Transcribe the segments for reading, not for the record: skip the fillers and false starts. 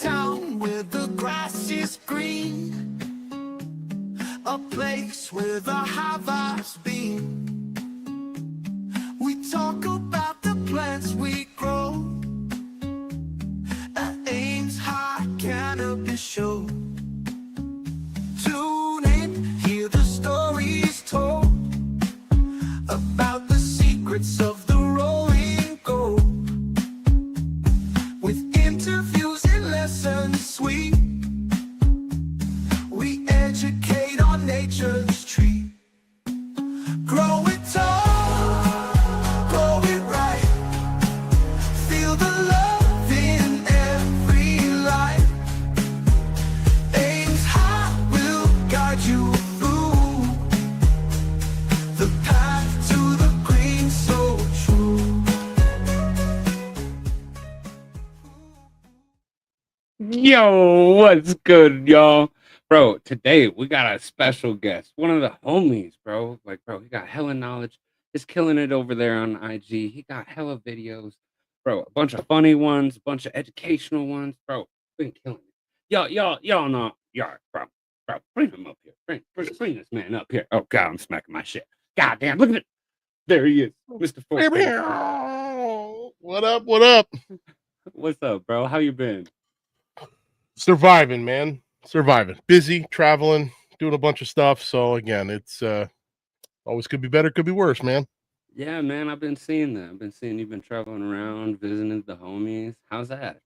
town where the grass is green, a place where the have-I's been. We talk about the plants we grow at Ames High Cannabis Show. Tune in, hear the stories told about the secrets of the rolling gold, with interviews and lessons sweet. We educate on nature's tree. Grow it tall, grow it right. Feel the love in every life. Ames High will guide you through the path to the green, so true. Yo, what's good, y'all? Bro, today we got a special guest, one of the homies, bro. Like, bro, he got hella knowledge. He's killing it over there on IG. He got hella videos, bro. A bunch of funny ones, a bunch of educational ones, bro. Been killing it. Y'all know, bro. Bring him up here. Bring this man up here. Oh God, I'm smacking my shit. God damn, look at it. There he is, Mr. Four. What up? What up? What's up, bro? How you been? Surviving, man. Surviving. Busy, traveling, doing a bunch of stuff. So again, it's always could be better, could be worse, man. Yeah, man, I've been seeing that. I've been seeing you've been traveling around, visiting the homies. How's that?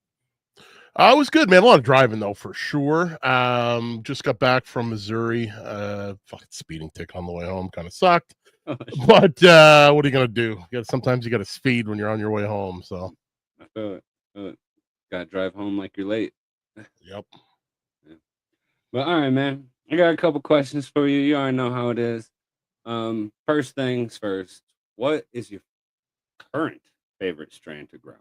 It was good, man. A lot of driving though, for sure. Just got back from Missouri. Fucking speeding ticket on the way home, kind of sucked. Oh, But what are you gonna do? Sometimes you got to speed when you're on your way home. So I feel it. Gotta drive home like you're late. yep. Yeah. But all right, man. I got a couple questions for you. You already know how it is. First things first. What is your current favorite strain to grow?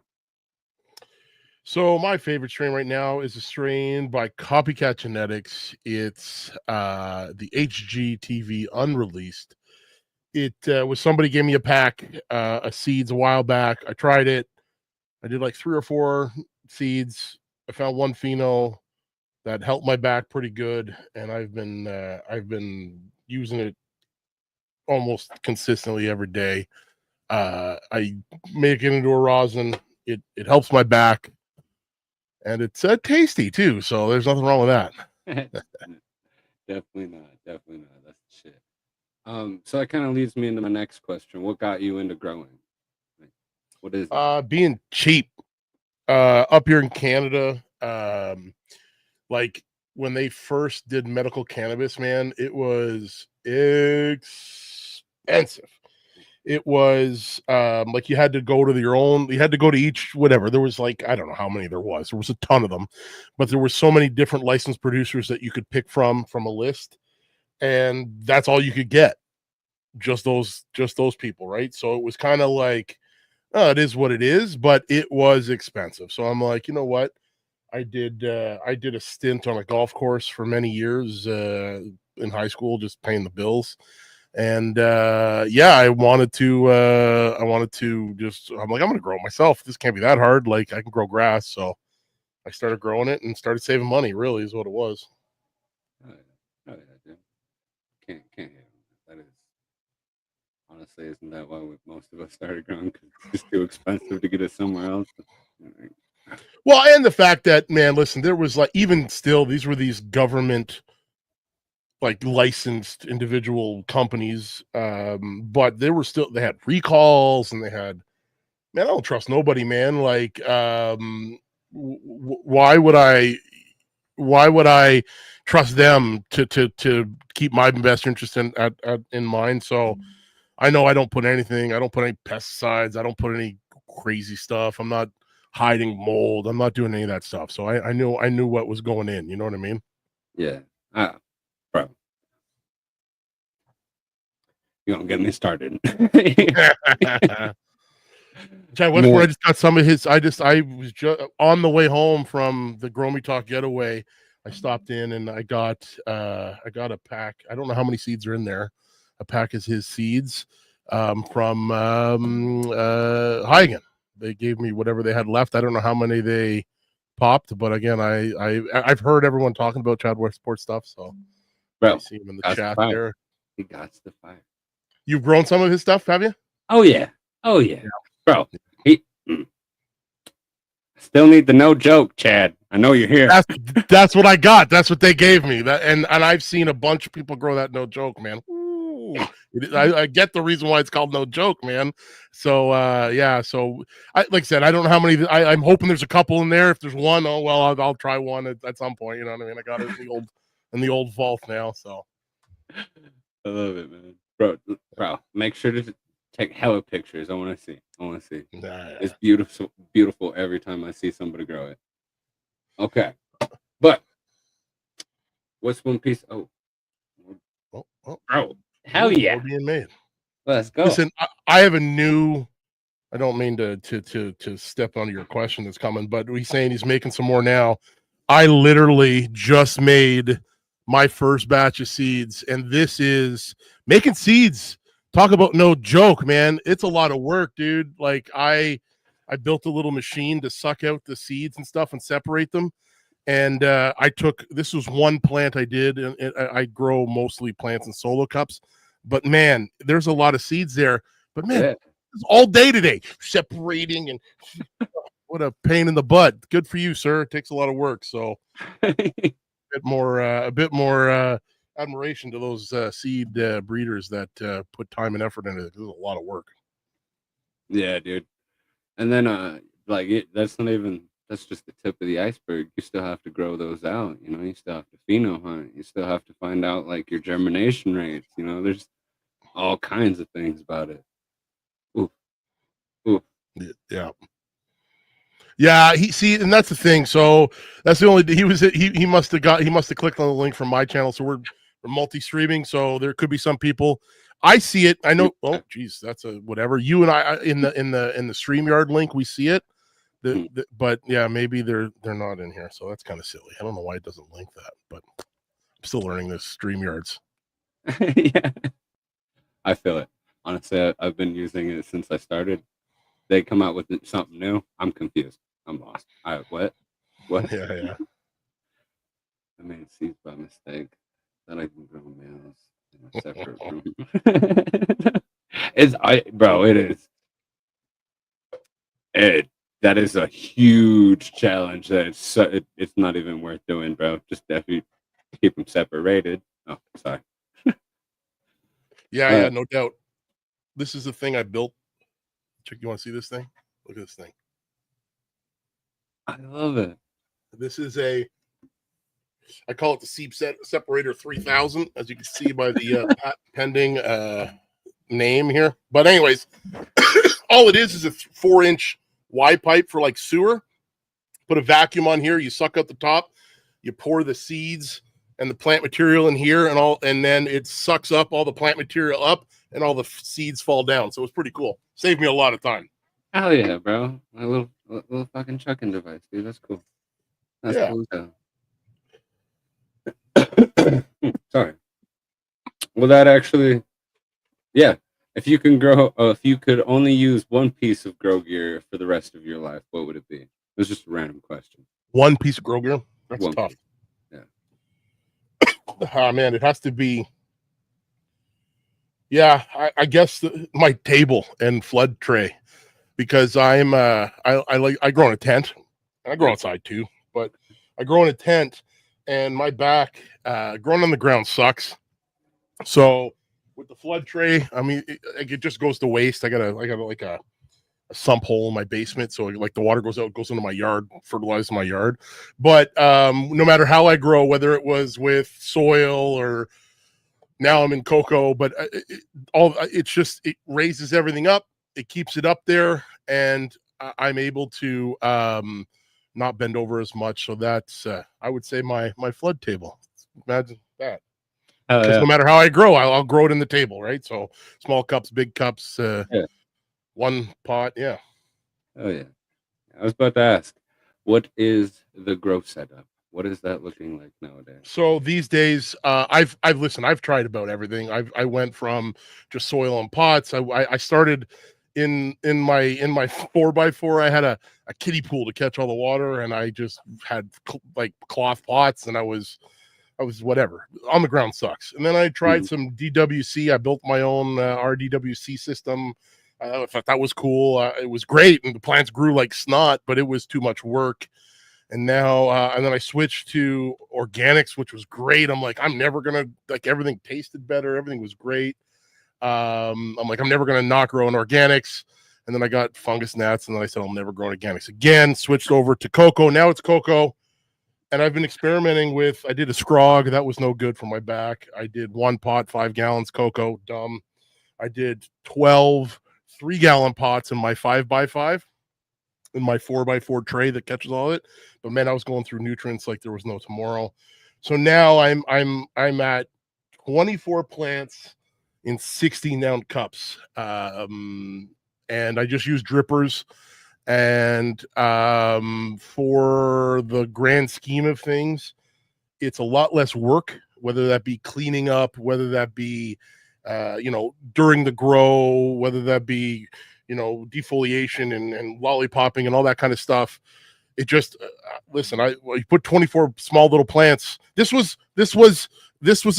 So my favorite strain right now is a strain by Copycat Genetics. It's the HGTV unreleased. It was somebody gave me a pack of seeds a while back. I tried it. I did like 3 or 4 seeds. I found one pheno that helped my back pretty good, and I've been using it almost consistently every day. I make it into a rosin. It helps my back. And it's tasty too, so there's nothing wrong with that. Definitely not. That's the shit. So that kind of leads me into my next question. What got you into growing? What is it? Being cheap. Up here in Canada, like when they first did medical cannabis, man, it was expensive. It was like you had to go to each whatever. There was like, I don't know how many there was. There was a ton of them, but there were so many different licensed producers that you could pick from a list, and that's all you could get. Just those people, right? So it was kind of like, oh, it is what it is, but it was expensive. So I'm like, you know what? I did a stint on a golf course for many years in high school, just paying the bills. And I wanted to just, I'm like, I'm gonna grow it myself. This can't be that hard. Like, I can grow grass. So I started growing it and started saving money, really, is what it was. Oh yeah, dude. Can't hate on that. That is honestly, isn't that why most of us started growing? Because it's too expensive to get it somewhere else. Well, and the fact that, man, listen, there was like, even still, these were these government like licensed individual companies, but they had recalls, and they had, man, I don't trust nobody, man. Like, why would I trust them to keep my best interest in mind? So I know I don't put any pesticides, I don't put any crazy stuff. I'm not hiding mold, I'm not doing any of that stuff. So I knew what was going in, you know what I mean? Yeah. Bro. You don't get me started. Chad Westport, I just got some of his. I was just on the way home from the Grow Me Talk getaway. I stopped in and I got a pack. I don't know how many seeds are in there. A pack is his seeds from Heigen. They gave me whatever they had left. I don't know how many they popped, but again, I've heard everyone talking about Chad Westport stuff, so I Bro, see him in the got chat fire. there. He got the fire. You've grown some of his stuff, have you? Oh yeah. Oh yeah. Bro, he still need the no joke, Chad. I know you're here. That's what I got. That's what they gave me. That and I've seen a bunch of people grow that no joke, man. Ooh. I get the reason why it's called no joke, man. So yeah, so like I said, I don't know how many. I'm hoping there's a couple in there. If there's one, oh well, I'll try one at some point. You know what I mean? I got it in the old vault now. So I love it, man. Bro, make sure to take hella pictures. I want to see. nah. It's beautiful every time I see somebody grow it. Okay, but what's one piece? Oh, bro, hell yeah, being made. Let's go. Listen, I have a new. I don't mean to step on your question that's coming, but he's saying he's making some more now. I literally just made my first batch of seeds, and this is making seeds. Talk about no joke, man. It's a lot of work, dude. Like I built a little machine to suck out the seeds and stuff and separate them. And this was one plant I did, and I grow mostly plants in solo cups. But man, there's a lot of seeds there. But man, it's all day today, separating, and what a pain in the butt. Good for you, sir. It takes a lot of work. So a bit more admiration to those seed breeders that put time and effort into it. It was a lot of work. Yeah, dude. And then that's just the tip of the iceberg. You still have to grow those out. You know, you still have to pheno hunt. You still have to find out like your germination rates. You know, there's all kinds of things about it. Ooh. Yeah, and that's the thing. So that's the only he must have clicked on the link from my channel. So we're multi-streaming. So there could be some people. I see it. I know. Oh, geez, that's a whatever. You and I in the StreamYard link, we see it. But yeah, maybe they're not in here. So that's kind of silly. I don't know why it doesn't link that, but I'm still learning this StreamYards. Yeah, I feel it. Honestly, I've been using it since I started. They come out with something new. I'm confused. I'm lost. What? Yeah. I made seeds by mistake. That I can grow males in a separate room. That is a huge challenge. That it's not even worth doing, bro. Just definitely keep them separated. Oh, sorry. Yeah, no doubt. This is the thing I built. Chick, you want to see this thing? Look at this thing. I love it. This is I call it the Seed Separator 3000, as you can see by the pending name here. But anyways, all it is a 4-inch Y pipe for like sewer. Put a vacuum on here. You suck out the top. You pour the seeds and the plant material in here, and then it sucks up all the plant material up, and all the seeds fall down. So it's pretty cool. Saved me a lot of time. Hell yeah, bro! A little fucking chucking device, dude. That's cool. That's cool as hell. Sorry. Well, that actually, yeah. If you could only use one piece of grow gear for the rest of your life, what would it be? It was just a random question. One piece of grow gear? That's tough. Piece. Yeah. Oh man, it has to be. Yeah, I guess my table and flood tray, because I grow in a tent. I grow outside too, but I grow in a tent, and my back growing on the ground sucks. So with the flood tray, I mean, it just goes to waste. I got like a sump hole in my basement, so like the water goes into my yard, fertilizes my yard. But no matter how I grow, whether it was with soil or now I'm in cocoa, but it raises everything up. It keeps it up there, and I'm able to not bend over as much. So that's I would say my flood table. Imagine that. Because no matter how I grow, I'll grow it in the table, right? So small cups, big cups, one pot, yeah. Oh yeah. I was about to ask, what is the grow setup? What is that looking like nowadays? So these days, I've tried about everything. I went from just soil and pots. I started in my 4x4, I had a kiddie pool to catch all the water, and I just had like cloth pots, and I was whatever. On the ground sucks. And then I tried some DWC. I built my own RDWC system. I thought that was cool. It was great, and the plants grew like snot, but it was too much work. And now, and then I switched to organics, which was great. I'm like, I'm never gonna, like, everything tasted better. Everything was great. I'm like, I'm never gonna not grow in organics. And then I got fungus gnats, and then I said, I'll never grow in organics again. Switched over to cocoa. Now it's cocoa. And I've been experimenting with, I did a scrog. That was no good for my back. I did 1 pot, 5 gallons cocoa. Dumb. I did 12 3-gallon pots in my 5x5. In my 4x4 tray that catches all of it. But man, I was going through nutrients like there was no tomorrow. So now I'm at 24 plants in 16-ounce cups. And I just use drippers. And for the grand scheme of things, it's a lot less work, whether that be cleaning up, whether that be during the grow, whether that be defoliation and lollipopping and all that kind of stuff. It just listen, you put 24 small little plants. This was a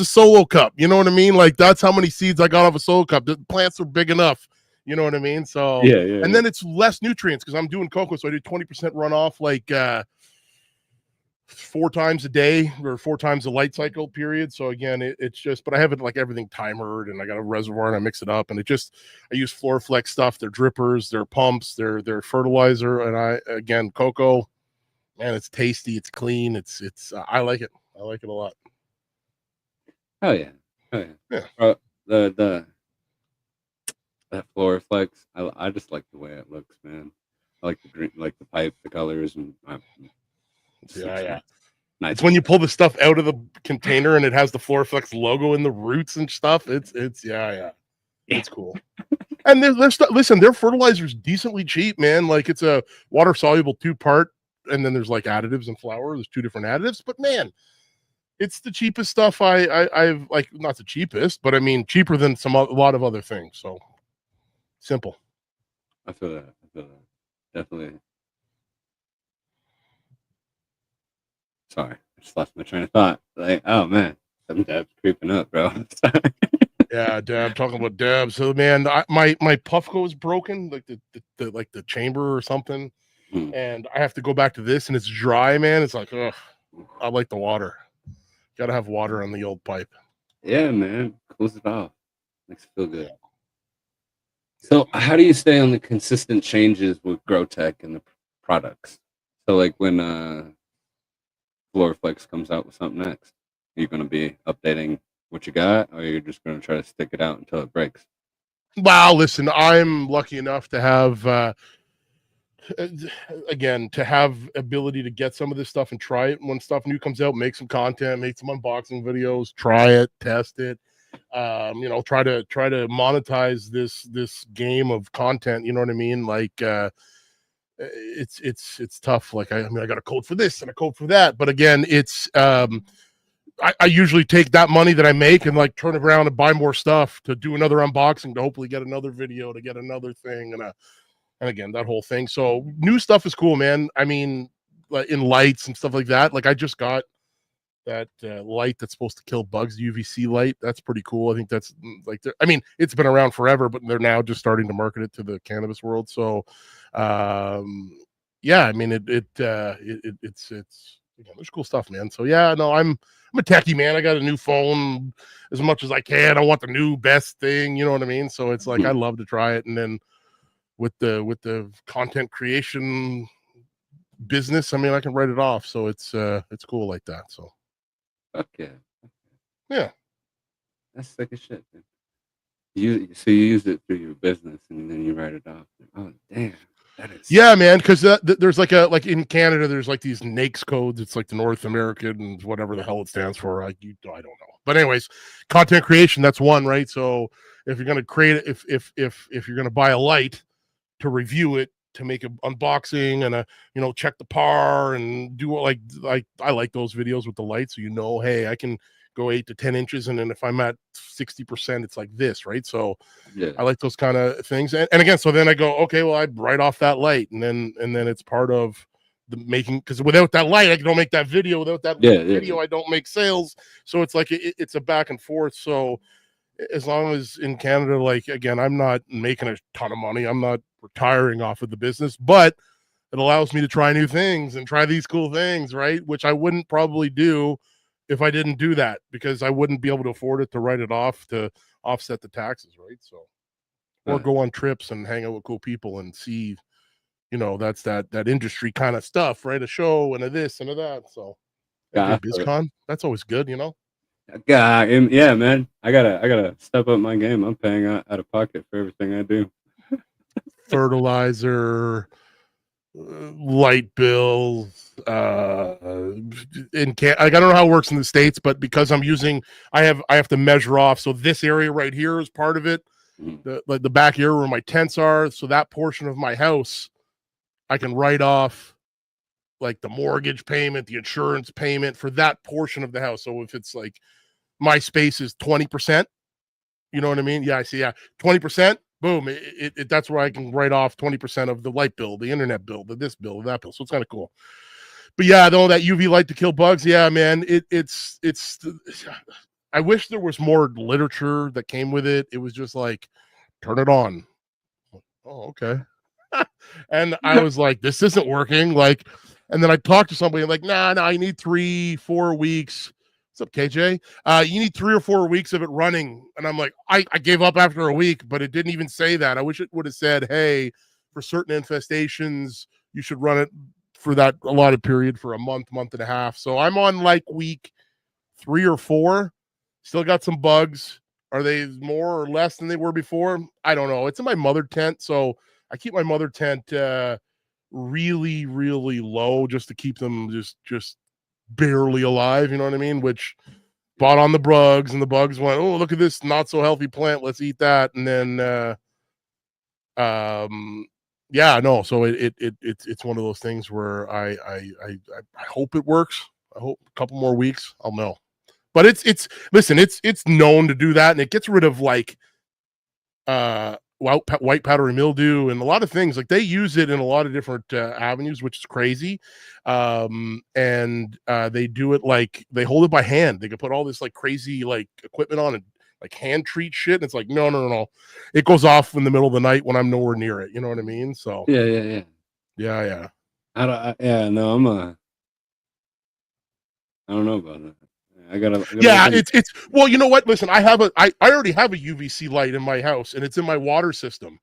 solo cup. You know what I mean? Like, that's how many seeds I got off a solo cup. The plants are big enough. You know what I mean? So yeah. And then it's less nutrients because I'm doing cocoa, so I do 20% runoff, like 4 times a day or 4 times a light cycle period. So again, it's just, but I have it like everything timered, and I got a reservoir, and I mix it up, and I use FloraFlex stuff. They're drippers, they're pumps, they're fertilizer. And cocoa, man, it's tasty, it's clean, it's I like it. I like it a lot. Oh yeah. That FloraFlex, I just like the way it looks, man. I like the green, like the pipe, the colors, and Yeah. Nice. It's when you pull the stuff out of the container and it has the FloraFlex logo in the roots and stuff. It's it's cool. And listen, their fertilizer's decently cheap, man. Like, it's a water soluble 2-part, and then there's like additives and flour. There's 2 different additives, but man, it's the cheapest stuff I've like, not the cheapest, but I mean cheaper than a lot of other things. So simple. I feel that. Definitely. Sorry, I just lost my train of thought. Like, oh man, some dabs creeping up, bro. Yeah, dab. Talking about dab. So man, my Puffco is broken, like the chamber or something, and I have to go back to this, and it's dry, man. It's like, ugh. I like the water. Got to have water on the old pipe. Yeah, man, cools it off. Makes it feel good. So, how do you stay on the consistent changes with GrowTech and the products? So, like when FloraFlex comes out with something next, are you going to be updating what you got, or you're just going to try to stick it out until it breaks? Wow, listen, I'm lucky enough to have ability to get some of this stuff and try it when stuff new comes out, make some content, make some unboxing videos, try it, test it, try to monetize this game of content. You know what I mean? Like, it's tough. Like, I got a code for this and a code for that, but again, it's I usually take that money that I make and like turn it around and buy more stuff to do another unboxing, to hopefully get another video, to get another thing, and again, that whole thing. So new stuff is cool, man. I mean, like in lights and stuff like that. Like, I just got that light that's supposed to kill bugs, UVC light. That's pretty cool. I think that's like, I mean, it's been around forever, but they're now just starting to market it to the cannabis world. So, yeah, I mean, it's again, there's cool stuff, man. So yeah, no, I'm a techie, man. I got a new phone as much as I can. I want the new best thing, you know what I mean? So it's like, I love to try it. And then with the content creation business, I mean, I can write it off. So it's cool like that. So Fuck yeah. Yeah. That's sick as shit, man. You use it through your business and then you write it off. Oh damn. Yeah, man, because there's like in Canada, there's like these NAICS codes. It's like the North American and whatever the hell it stands for. I don't know. But anyways, content creation, that's one, right? So if you're gonna create it, if you're gonna buy a light to review it, to make an unboxing and check the par and do like I like those videos with the light, so hey, I can go 8 to 10 inches, and then if I'm at 60%, it's like this, right? So Yeah. I like those kind of things. And again, so then I go, okay, well, I write off that light, and then it's part of the making, because without that light, I don't make that video. Without that video, I don't make sales. So it's like it's a back and forth. So as long as in Canada, like, again, I'm not making a ton of money. I'm not retiring off of the business, but it allows me to try new things and try these cool things, right? Which I wouldn't probably do if I didn't do that, because I wouldn't be able to afford it to write it off to offset the taxes, right? So, or go on trips and hang out with cool people and see, that's that industry kind of stuff, right? A show and a this and a that. So, BizCon, that's always good, Yeah, man. I gotta step up my game. I'm paying out of pocket for everything I do. Fertilizer, light bills, I don't know how it works in the States, but because I have to measure off. So this area right here is part of it. The back area where my tents are. So that portion of my house, I can write off like the mortgage payment, the insurance payment for that portion of the house. So if it's like my space is 20%, you know what I mean? Yeah, I see. Yeah. 20%. Boom. That's where I can write off 20% of the light bill, the internet bill, this bill, that bill. So it's kind of cool. But yeah, though, that UV light to kill bugs. Yeah, man. It's I wish there was more literature that came with it. It was just like, turn it on. Oh, okay. And I was like, this isn't working. Like, and then I talked to somebody like, nah, you need 3-4 weeks. What's up, KJ? You need 3 or 4 weeks of it running. And I'm like, I gave up after a week, but it didn't even say that. I wish it would have said, hey, for certain infestations, you should run it for that allotted period for a month and a half. So I'm on like week 3 or 4. Still got some bugs. Are they more or less than they were before? I don't know. It's in my mother tent, so I keep my mother tent really, really low just to keep them just barely alive. You know what I mean? Which bought on the bugs, and the bugs went, oh, look at this not so healthy plant. Let's eat that. And then, yeah, no. So it's one of those things where I hope it works. I hope a couple more weeks, I'll know. But it's known to do that, and it gets rid of like white powdery mildew and a lot of things. Like they use it in a lot of different avenues, which is crazy. And they do it like they hold it by hand. They can put all this like crazy like equipment on and like hand treat shit. And it's like no. It goes off in the middle of the night when I'm nowhere near it. You know what I mean? So yeah. I don't know about that. I gotta yeah, it's well, you know what? Listen, I already have a UVC light in my house, and it's in my water system.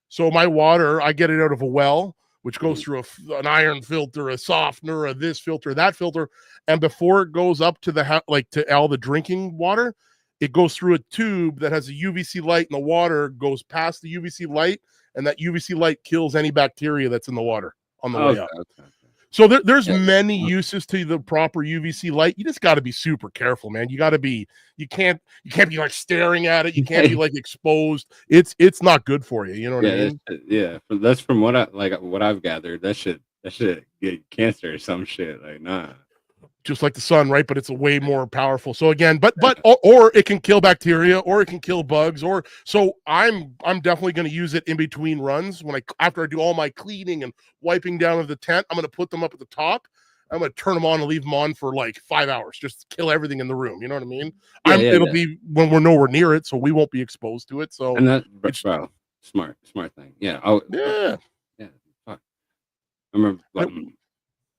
So my water, I get it out of a well, which goes through an iron filter, a softener, a this filter, that filter, and before it goes up to to all the drinking water, it goes through a tube that has a UVC light, and the water goes past the UVC light, and that UVC light kills any bacteria that's in the water on the way up. Okay. So there's many uses to the proper UVC light. You just got to be super careful, man. You can't be like staring at it. You can't be like exposed. It's not good for you. You know what I mean? Yeah. That's from what I've gathered. That shit get cancer or some shit. Like, nah. Just like the sun, right? But it's a way more powerful. So again, or it can kill bacteria, or it can kill bugs, so I'm definitely going to use it in between runs after I do all my cleaning and wiping down of the tent. I'm going to put them up at the top. I'm going to turn them on and leave them on for like 5 hours, just to kill everything in the room. You know what I mean? It'll be when we're nowhere near it, so we won't be exposed to it. So and that's bro, smart thing. Yeah. Yeah. Fuck. I remember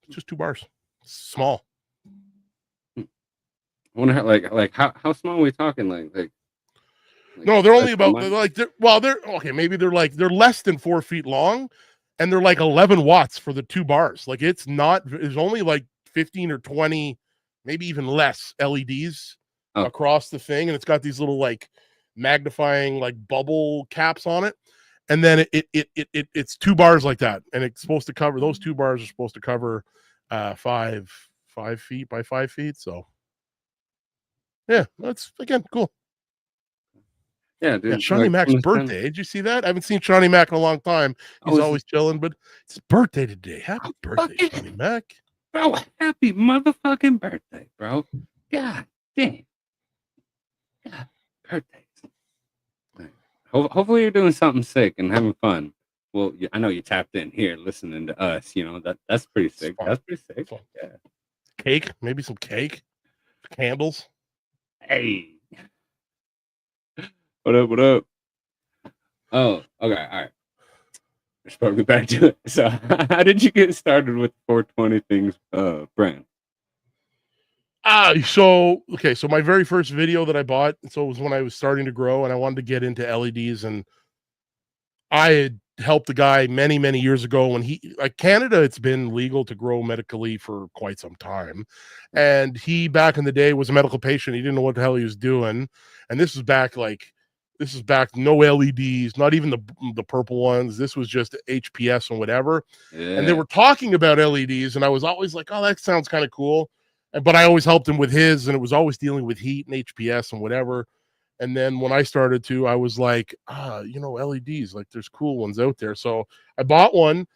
just 2 bars, small. I wonder how small are we talking? Like no, they're only about they're okay. Maybe they're less than 4 feet long, and they're like 11 watts for the 2 bars. Like it's only like 15 or 20, maybe even less LEDs across the thing, and it's got these little like magnifying like bubble caps on it, and then it's 2 bars like that, and it's supposed to cover those 2 bars are supposed to cover 5 feet by 5 feet. So. Yeah, that's again cool. Yeah, dude. Yeah, Shawnee Mac's birthday. Did you see that? I haven't seen Shawnee Mac in a long time. He's always chilling, but it's his birthday today. Happy birthday, Shawnee Mac. Bro, happy motherfucking birthday, bro. God damn. Birthdays. Right. Hopefully you're doing something sick and having fun. Well, I know you tapped in here listening to us. You know that's pretty sick. That's pretty sick. Yeah. Cake, maybe some cake, candles. Hey, what up? What up? Oh, okay, all right. Let's probably back to it. So, how did you get started with 420 Things brand? So my very first video that I bought, so it was when I was starting to grow and I wanted to get into LEDs, and I had helped the guy many, many years ago when Canada, it's been legal to grow medically for quite some time. And he, back in the day, was a medical patient. He didn't know what the hell he was doing. And this is back no LEDs, not even the purple ones. This was just HPS and whatever. Yeah. And they were talking about LEDs, and I was always like, oh, that sounds kind of cool. But I always helped him with his, and it was always dealing with heat and HPS and whatever. And then when I started to, I was like, LEDs, like there's cool ones out there. So I bought one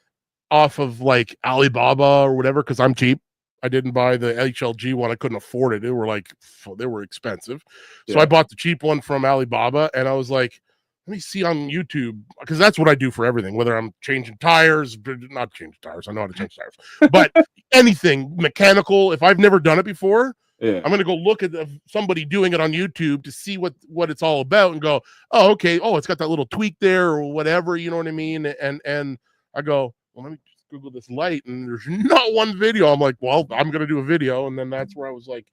off of like Alibaba or whatever, because I'm cheap. I didn't buy the HLG one. I couldn't afford it. They were expensive. So I bought the cheap one from Alibaba, and I was like, let me see on YouTube, because that's what I do for everything, whether I'm changing tires, not changing tires. I know how to change tires, but anything mechanical. If I've never done it before, I'm going to go look at somebody doing it on YouTube to see what it's all about and go, oh, okay. Oh, it's got that little tweak there or whatever. You know what I mean? And I go, well, let me just Google this light, and there's not one video. I'm like, well, I'm going to do a video. And then that's where I was like,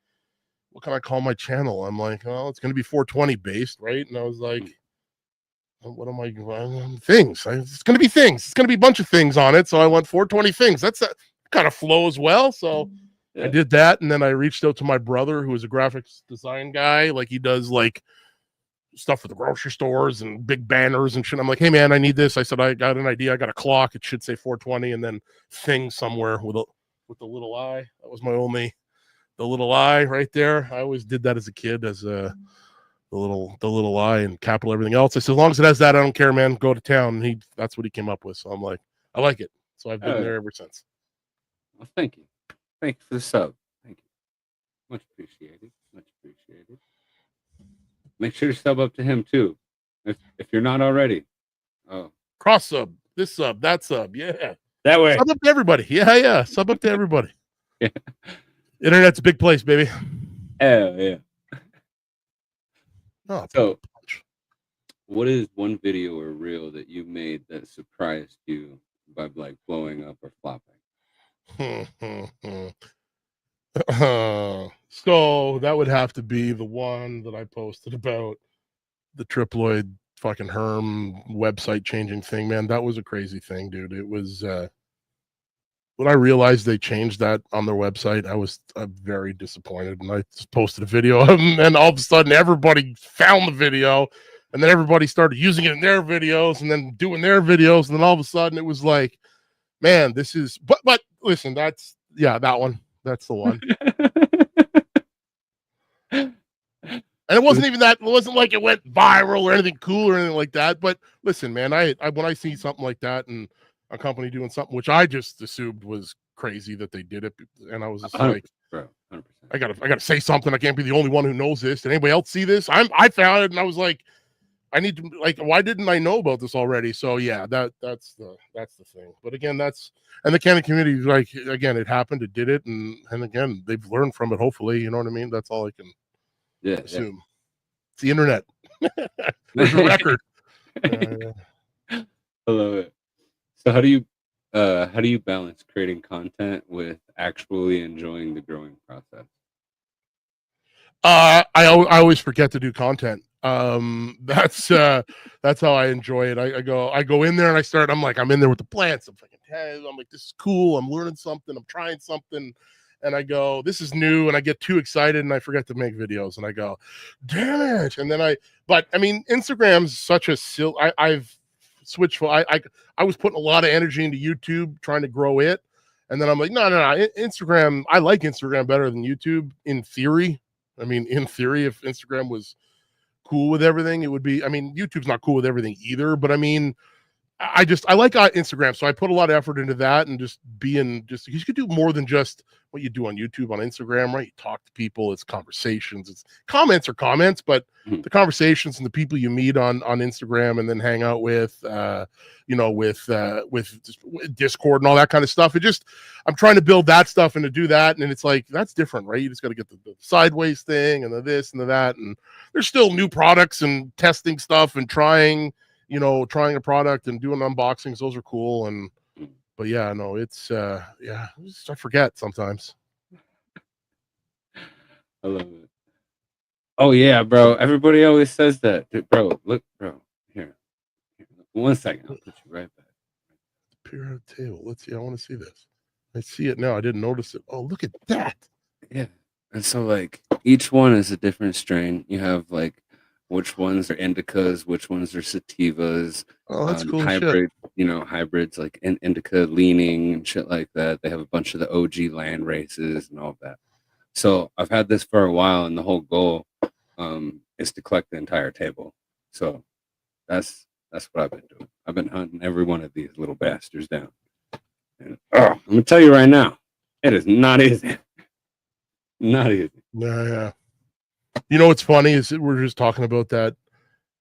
what can I call my channel? I'm like, well, it's going to be 420 based, right? And I was like, what am I things? It's going to be things. It's going to be a bunch of things on it. So I went 420 things. That kind of flows well. So I did that, and then I reached out to my brother, who is a graphics design guy. Like, he does like stuff for the grocery stores and big banners and shit. I'm like, hey man, I need this. I said, I got an idea. I got a clock. It should say 420, and then thing somewhere with the little eye. That was the little eye right there. I always did that as a kid, as the little eye and capital everything else. I said, as long as it has that, I don't care, man. Go to town. And that's what he came up with. So I'm like, I like it. So I've been there ever since. Well, thank you. Thank you for the sub. Thank you. Much appreciated. Much appreciated. Make sure to sub up to him too, if you're not already. Oh, cross sub, this sub, that sub, yeah. That way. Sub up to everybody. Yeah. Sub up to everybody. Yeah. Internet's a big place, baby. Hell yeah. Oh, so, what is one video or reel that you made that surprised you by like blowing up or flopping? So that would have to be the one that I posted about the triploid fucking Herm website changing thing, man. That was a crazy thing, dude. It was when I realized they changed that on their website, I was very disappointed, and I just posted a video of them, and all of a sudden everybody found the video, and then everybody started using it in their videos and then doing their videos, and then all of a sudden it was like, man, this is but listen, that's that one. That's the one. And it wasn't even that. It wasn't like it went viral or anything cool or anything like that. But listen, man, I when I see something like that and a company doing something which I just assumed was crazy that they did it, and I was just like, bro, 100%. I gotta say something. I can't be the only one who knows this. Did anybody else see this? I found it, and I was like, I need to, like, why didn't I know about this already? So yeah, that's the thing. But again, and the Canada community, like, again, it happened, it did it, and again, they've learned from it. Hopefully, you know what I mean. That's all I can assume. Yeah. It's the internet. There's a record. I love it. So how do you balance creating content with actually enjoying the growing process? I always forget to do content. That's how I enjoy it. I go in there and I'm in there with the plants. I'm like, this is cool. I'm learning something. I'm trying something. And I go, this is new, and I get too excited and I forget to make videos, and I go, damn it. And then but I mean, Instagram's such a I've switched. I was putting a lot of energy into YouTube trying to grow it. And then I'm like, no. Instagram, I like Instagram better than YouTube in theory. I mean, in theory, if Instagram was cool with everything, it would be, I mean, YouTube's not cool with everything either, but I mean, I like Instagram, so I put a lot of effort into that, and just you could do more than just what you do on YouTube, on Instagram, right? You talk to people, it's conversations, it's comments or comments, but the conversations and the people you meet on Instagram and then hang out with, with Discord and all that kind of stuff. I'm trying to build that stuff and to do that, and it's like that's different, right? You just got to get the sideways thing and the this and the that, and there's still new products and testing stuff and trying a product and doing unboxings. Those are cool. But yeah, no, it's I forget sometimes. I love it. Oh yeah, bro. Everybody always says that. Dude, bro, look, bro. Here. 1 second. I'll put you right back. Appear at the table. Let's see. I want to see this. I see it now. I didn't notice it. Oh, look at that. Yeah. And so like each one is a different strain. You have like which ones are indicas, which ones are sativas. Oh, that's cool hybrid, shit. Hybrids like indica leaning and shit like that. They have a bunch of the OG land races and all of that. So I've had this for a while, and the whole goal is to collect the entire table. So that's what I've been doing. I've been hunting every one of these little bastards down. And, I'm gonna tell you right now, it is not easy. Not easy. Yeah. You know what's funny is that we're just talking about the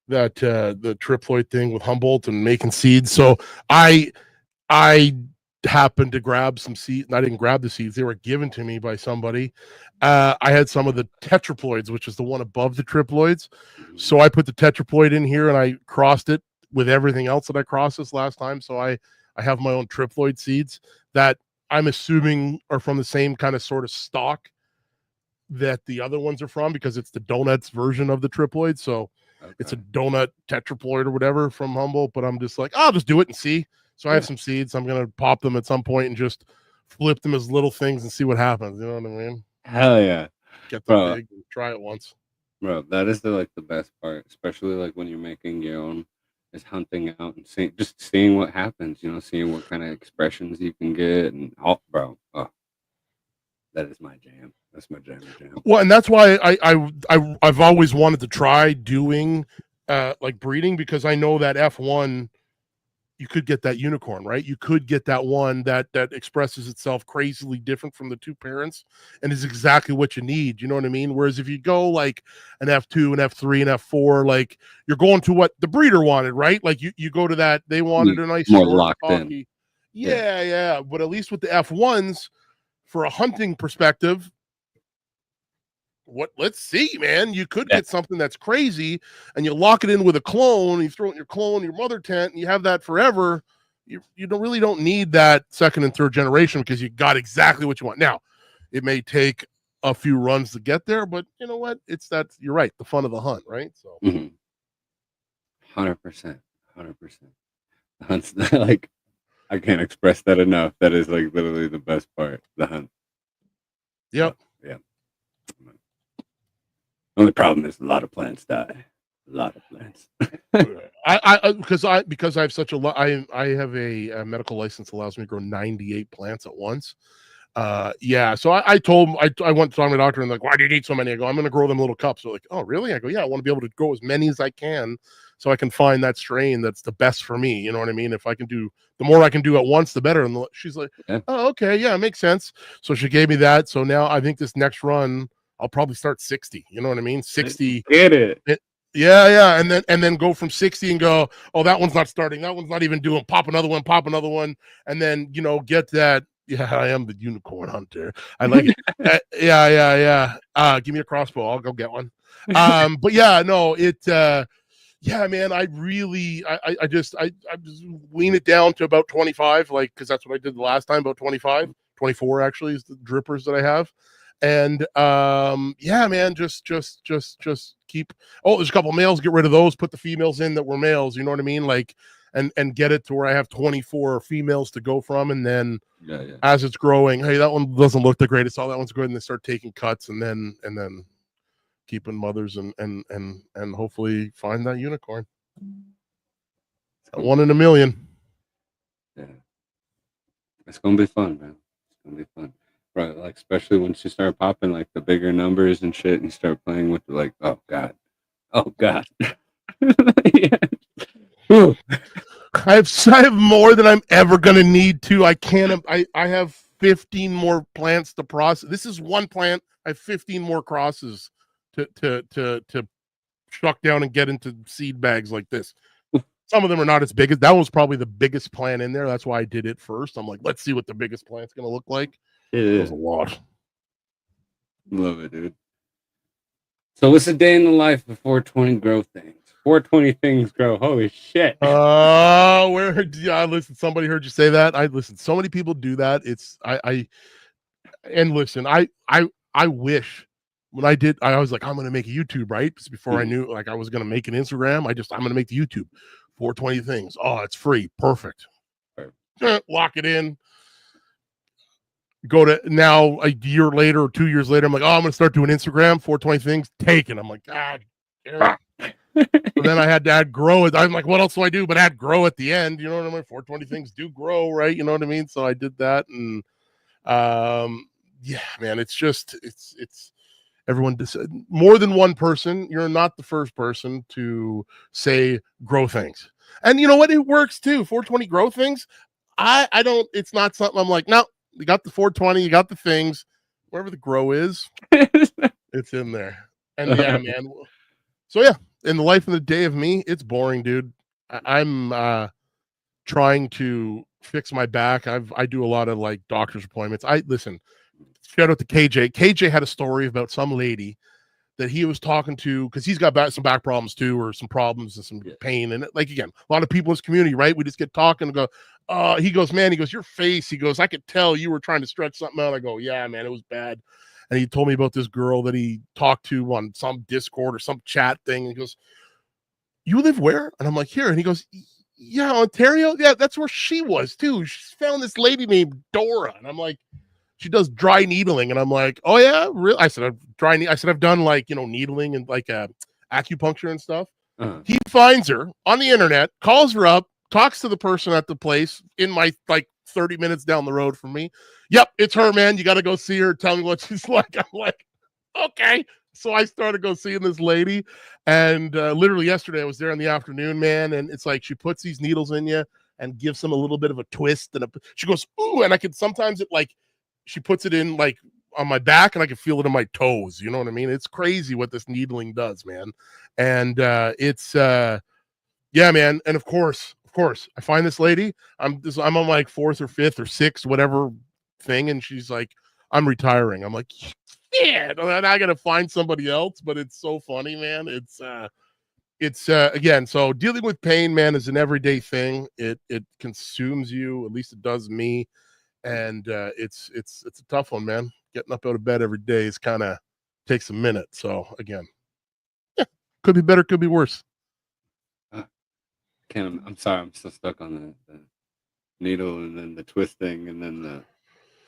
triploid thing with Humboldt and making seeds. So I happened to grab some seeds, and I didn't grab the seeds. They were given to me by somebody. I had some of the tetraploids, which is the one above the triploids. So I put the tetraploid in here and I crossed it with everything else that I crossed this last time. So I have my own triploid seeds that I'm assuming are from the same kind of sort of stock that the other ones are from, because it's the donuts version of the triploid. So it's a donut tetraploid or whatever from Humboldt, but I'm just like, I'll just do it and see. So I have some seeds. I'm going to pop them at some point and just flip them as little things and see what happens. You know what I mean? Hell yeah. Get them big and try it once. Bro, that is the best part, especially like when you're making your own, is hunting out and seeing what happens, seeing what kind of expressions you can get. And that is my jam. That's my jam. Well, and that's why I've always wanted to try doing like breeding, because I know that F1, you could get that unicorn, right? You could get that one that expresses itself crazily different from the two parents and is exactly what you need. You know what I mean? Whereas if you go like an F2, an F3, an F4, like you're going to what the breeder wanted, right? Like you go to that, they wanted a nice more locked in. Yeah. But at least with the F1s, for a hunting perspective, let's see, man. You could get something that's crazy, and you lock it in with a clone. You throw it in your mother tent, and you have that forever. You don't need that second and third generation, because you got exactly what you want. Now, it may take a few runs to get there, but you know what? You're right. The fun of the hunt, right? So, 100%. The hunt's like, I can't express that enough. That is like literally the best part. The hunt. Yep. Yeah. Only problem is a lot of plants die. A lot of plants. because I have such a lot. I have a medical license that allows me to grow 98 plants at once. So I went to talk to my doctor, and like, why do you need so many? I go, I'm going to grow them in little cups. So like, oh really? I go, yeah, I want to be able to grow as many as I can, so I can find that strain that's the best for me. You know what I mean? If I can do, the more I can do at once, the better. And she's like, oh, okay, yeah, it makes sense. So she gave me that. So now I think this next run, I'll probably start 60. You know what I mean? 60. Get it. Yeah. And then go from 60 and go, oh, that one's not starting. That one's not even doing. Pop another one. And then, get that. Yeah, I am the unicorn hunter. I like it. Yeah. Give me a crossbow. I'll go get one. But yeah, no, man, I really, I just wean it down to about 25, like, cause that's what I did the last time, about 25, 24 actually is the drippers that I have. And man, just keep, there's a couple males, get rid of those, put the females in that were males, you know what I mean? Like, and get it to where I have 24 females to go from. And then as it's growing, hey, that one doesn't look the greatest. That one's good. And they start taking cuts, and then keeping mothers and hopefully find that unicorn. That one in a million. Yeah. It's going to be fun, man. It's going to be fun. Right, like especially once you start popping like the bigger numbers and shit, and you start playing with like, oh god, yeah. I have more than I'm ever gonna need to. I can't. I have 15 more plants to process. This is one plant. I have 15 more crosses to chuck down and get into seed bags like this. Some of them are not as big as that was probably the biggest plant in there. That's why I did it first. I'm like, let's see what the biggest plant's gonna look like. It was a lot. Love it, dude. So what's a day in the life of 420 grow things? 420 things grow. Holy shit. Listen, somebody heard you say that. I listen, so many people do that. And listen, I wish when I did, I was like, I'm gonna make a YouTube, right? Before I knew like I was gonna make an Instagram, I'm gonna make the YouTube 420 things. Oh, it's free, perfect. Lock it in. Go to now a year later or 2 years later, I'm like, oh, I'm gonna start doing Instagram, 420 things, taken. I'm like, God. So then I had to add grow. I'm like, what else do I do? But add grow at the end. You know what I mean? 420 things do grow, right? You know what I mean? So I did that, and yeah, man, it's just it's everyone more than one person. You're not the first person to say grow things, and you know what? It works too. 420 grow things. I don't. It's not something I'm like, no. You got the 420. You got the things. Wherever the grow is, it's in there. And yeah, man. So yeah, in the life of the day of me, it's boring, dude. I'm trying to fix my back. I do a lot of like doctor's appointments. I listen. Shout out to KJ. KJ had a story about some lady that he was talking to because he's got some back problems too, or some problems and some pain. And like again, a lot of people in this community, right? We just get talking and go. He goes, man. He goes, your face. He goes, I could tell you were trying to stretch something out. I go, yeah, man, it was bad. And he told me about this girl that he talked to on some Discord or some chat thing. And he goes, you live where? And I'm like, here. And he goes, yeah, Ontario. Yeah, that's where she was too. She found this lady named Dora. And I'm like, she does dry needling. And I'm like, oh yeah, really? I said, I've done like, needling and like acupuncture and stuff. He finds her on the internet, calls her up, talks to the person at the place in my like 30 minutes down the road from me. Yep, it's her, man. You got to go see her. Tell me what she's like. I'm like, okay. So I started go seeing this lady, and literally yesterday I was there in the afternoon, man. And it's like she puts these needles in you and gives them a little bit of a twist, and she goes, ooh, and I can sometimes it like she puts it in like on my back, and I can feel it in my toes. You know what I mean? It's crazy what this needling does, man. And it's yeah, man. And of course, I find this lady. I'm on like 4th or 5th or 6th, whatever thing, and she's like, I'm retiring. I'm like, yeah, I gotta find somebody else. But it's so funny, man. It's again, so dealing with pain, man, is an everyday thing. It consumes you, at least it does me. And it's a tough one, man. Getting up out of bed every day is kind of takes a minute. So again, yeah, could be better, could be worse. I'm sorry, I'm still stuck on the needle and then the twisting and then the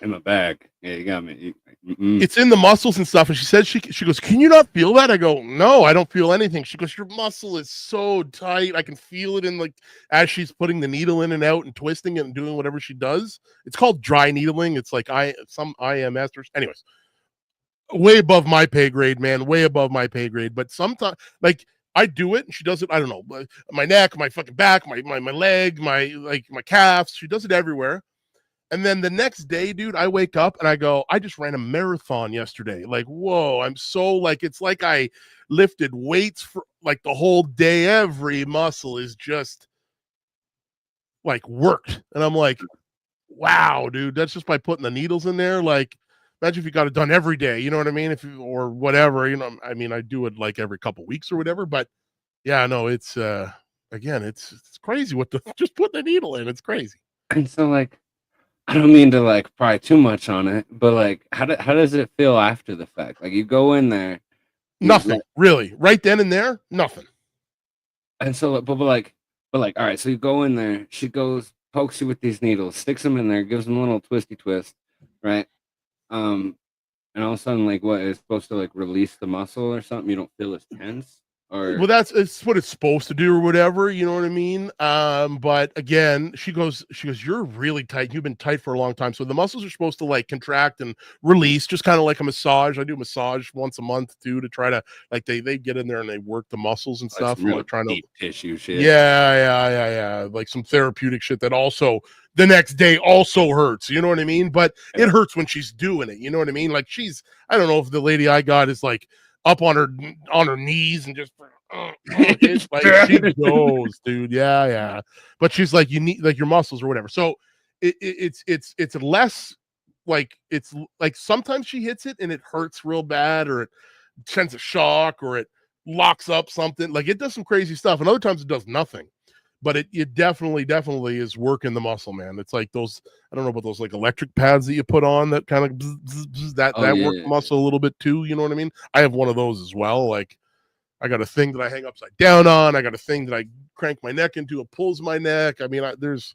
in my back. Yeah, you got me. It's in the muscles and stuff. And she said she goes, can you not feel that? I go, no, I don't feel anything. She goes, your muscle is so tight. I can feel it in like as she's putting the needle in and out and twisting it and doing whatever she does. It's called dry needling. It's like some IMS or anyways. Way above my pay grade, man. Way above my pay grade. But sometimes like I do it and she does it, I don't know, my neck, my fucking back, my leg, my calves. She does it everywhere. And then the next day, dude, I wake up and I go, I just ran a marathon yesterday. Like, whoa, I'm so like, it's like I lifted weights for like the whole day. Every muscle is just like worked. And I'm like, wow, dude, that's just by putting the needles in there. Like, imagine if you got it done every day, you know what I mean? Or whatever, I mean, I do it like every couple weeks or whatever, but yeah, no, it's, again, it's crazy just put the needle in. It's crazy. And so like, I don't mean to like pry too much on it, but like, how does it feel after the fact? Like you go in there, nothing really, right then and there, nothing. And so, but like, all right. So you go in there. She goes, pokes you with these needles, sticks them in there, gives them a little twisty twist, right? And all of a sudden, like, what is supposed to like release the muscle or something? You don't feel as tense. Or Well, it's what it's supposed to do or whatever, you know what I mean? But again, she goes, you're really tight. You've been tight for a long time. So the muscles are supposed to like contract and release, just kind of like a massage. I do massage once a month too, to try to like they get in there and they work the muscles and like stuff. some And real like trying to deep tissue shit. yeah. Like some therapeutic shit that also the next day also hurts. You know what I mean? But it hurts when she's doing it. You know what I mean? Like I don't know if the lady I got is like up on her knees and just it's like she goes, dude. Yeah. But she's like, you need like your muscles or whatever. So it's less like it's like sometimes she hits it and it hurts real bad, or it sends a shock, or it locks up something. Like it does some crazy stuff, and other times it does nothing. But it definitely is working the muscle, man. It's like those, I don't know about those like electric pads that you put on that kind of that work the muscle a little bit too. You know what I mean? I have one of those as well. Like I got a thing that I hang upside down on. I got a thing that I crank my neck into. It pulls my neck. I mean, there's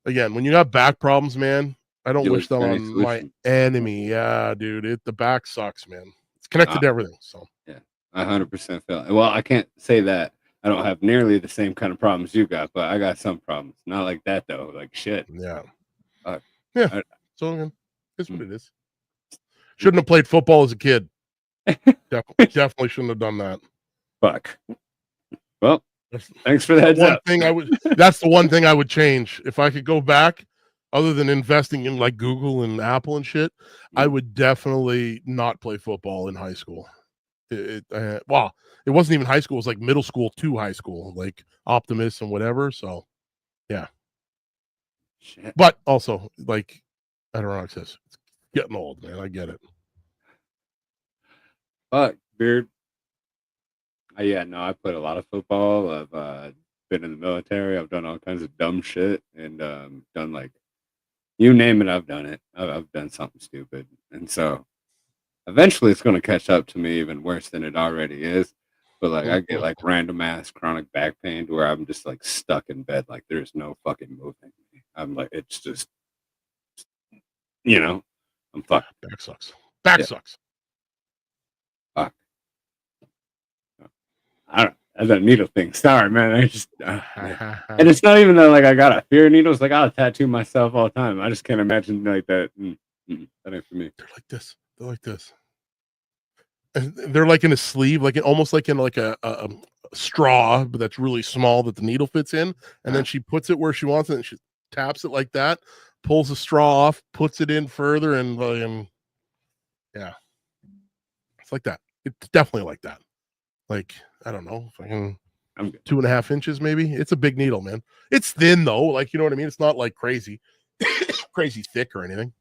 again, when you got back problems, man, I don't wish them on my enemy. Yeah, dude, the back sucks, man. It's connected to everything. So yeah, 100% feel it. Well, I can't say that I don't have nearly the same kind of problems you got, but I got some problems. Not like that though. Like shit. Yeah. Yeah. So again, it's what it is. Shouldn't have played football as a kid. Definitely shouldn't have done that. Fuck. Well, thanks for the heads up. That's the one thing I would change. If I could go back, other than investing in like Google and Apple and shit, I would definitely not play football in high school. Well, it wasn't even high school. It was like middle school to high school, like Optimus and whatever. So, yeah. Shit. But also, like, I don't know how it says. It's getting old, man. I get it. Fuck, beard. Yeah, no, I played a lot of football. I've been in the military. I've done all kinds of dumb shit, and done like, you name it, I've done it. I've done something stupid, and so eventually it's going to catch up to me even worse than it already is. But like I get like random ass chronic back pain to where I'm just like stuck in bed, like there's no fucking moving. I'm like, it's just, I'm fucked. Back sucks. Back sucks. Fuck. I don't know. That needle thing. Sorry, man. I just and it's not even that like I got a fear of needles. Like I'll tattoo myself all the time. I just can't imagine like that. That ain't for me. They're like this. They're like this. And they're like in a sleeve, like almost like in like a straw, but that's really small that the needle fits in. And then she puts it where she wants it, and she taps it like that, pulls the straw off, puts it in further, and yeah, it's like that. It's definitely like that. Like I don't know, fucking 2.5 inches maybe. It's a big needle, man. It's thin though, like you know what I mean. It's not like crazy, crazy thick or anything.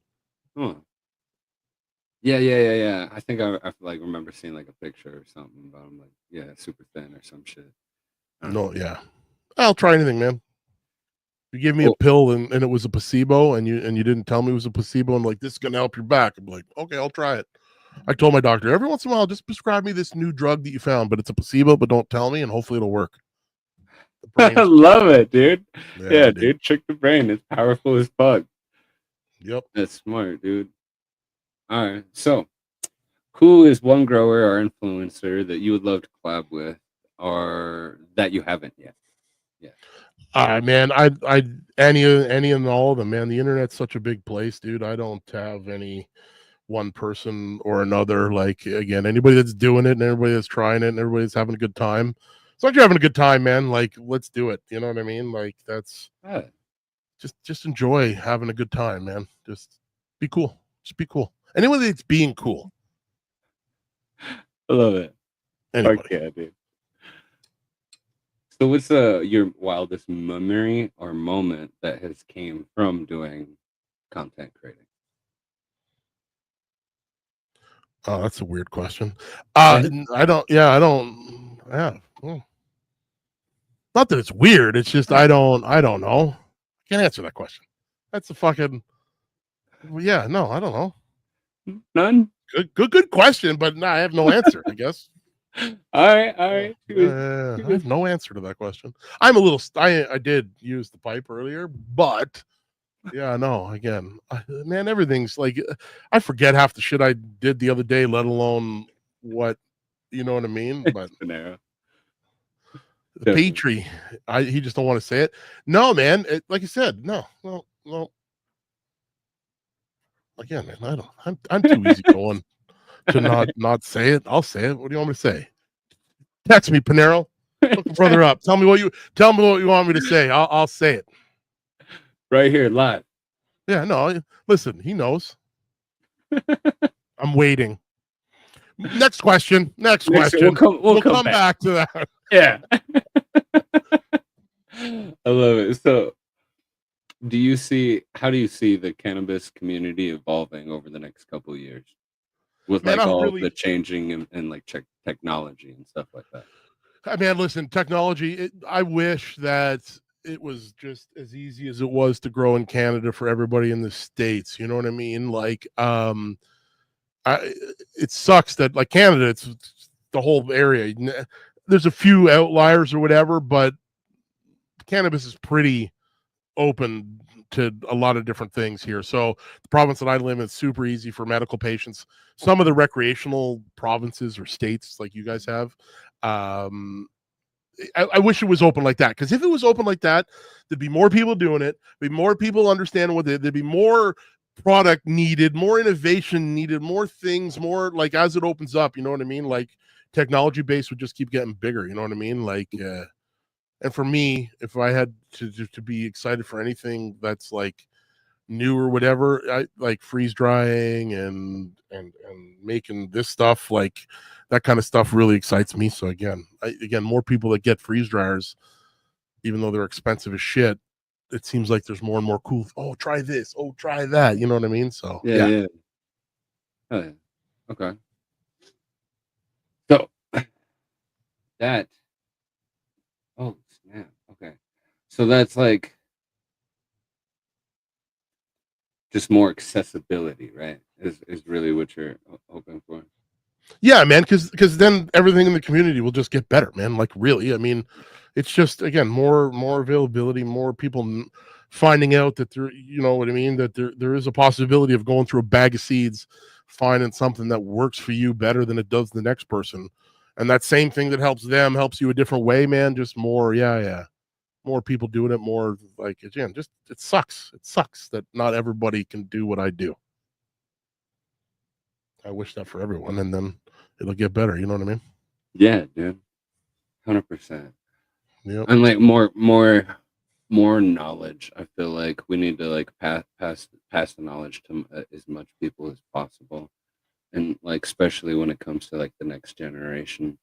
Yeah. I think I like remember seeing like a picture or something, but I'm like, yeah, super thin or some shit. No, yeah. I'll try anything, man. You gave me a pill and it was a placebo, and you didn't tell me it was a placebo, and like, this is gonna help your back. I'm like, okay, I'll try it. I told my doctor, every once in a while, just prescribe me this new drug that you found, but it's a placebo, but don't tell me, and hopefully it'll work. I love it, dude. Yeah, dude, trick the brain. It's powerful as fuck. Yep. That's smart, dude. All right. So, who is one grower or influencer that you would love to collab with, or that you haven't yet? Yeah. Man, I any and all of them, man. The internet's such a big place, dude. I don't have any one person or another. Like again, anybody that's doing it and everybody that's trying it and everybody that's having a good time. As long as you're having a good time, man, like let's do it. You know what I mean? Like that's just enjoy having a good time, man. Just be cool. Just be cool. Anybody that's being cool. I love it. Anybody. Okay, dude. So what's your wildest memory or moment that has came from doing content creating? Oh, that's a weird question. I don't. Yeah. Not that it's weird. It's just I don't know. I can't answer that question. That's a fucking. Yeah. No, I don't know. None. Good question, but no, I have no answer. I guess. All right. I have no answer to that question. I'm a little. I did use the pipe earlier, but yeah, no. Again, man, everything's like I forget half the shit I did the other day, let alone what You know what I mean? But Panera. the Definitely. Petrie, he just don't want to say it. No, man. Like I said, no. Again, man, I don't. I'm too easy going to not say it. I'll say it. What do you want me to say? Text me, Panero. Look the brother up. Tell me what you want me to say. I'll say it. Right here, live. Yeah, no. Listen, he knows. I'm waiting. Next question. Next question. We'll come come back to that. Yeah. I love it. So how do you see the cannabis community evolving over the next couple of years with Man, like I'm all really the changing and like technology and stuff like that? Man, listen, technology, I wish that it was just as easy as it was to grow in Canada for everybody in the States. You know what I mean? Like, it sucks that like Canada, it's the whole area. There's a few outliers or whatever, but cannabis is pretty open to a lot of different things here. So the province that I live in is super easy for medical patients. Some of the recreational provinces or states like you guys have, I wish it was open like that, because if it was open like that, there'd be more people doing it, there'd be more people understanding what there'd be more product needed, more innovation needed, more things, more like as it opens up, you know what I mean? Like technology base would just keep getting bigger, you know what I mean? Like, and for me, if I had to be excited for anything that's like new or whatever, I like freeze drying and making this stuff, like that kind of stuff really excites me. So again, more people that get freeze dryers, even though they're expensive as shit, it seems like there's more and more cool. Oh, try this. Oh, try that. You know what I mean? So Yeah. Oh, yeah. Okay. So that oh snap. Okay. So that's like just more accessibility, right? Is really what you're hoping for. Yeah, man, because then everything in the community will just get better, man. Like really, I mean, it's just again more availability, more people finding out that there, you know what I mean, that there is a possibility of going through a bag of seeds, finding something that works for you better than it does the next person, and that same thing that helps them helps you a different way, man. Just more, yeah, more people doing it, more like again, just it sucks. It sucks that not everybody can do what I do. I wish that for everyone, and then it'll get better. You know what I mean? Yeah, dude. 100%. Yep. And like more knowledge. I feel like we need to like pass the knowledge to as much people as possible, and like especially when it comes to like the next generation,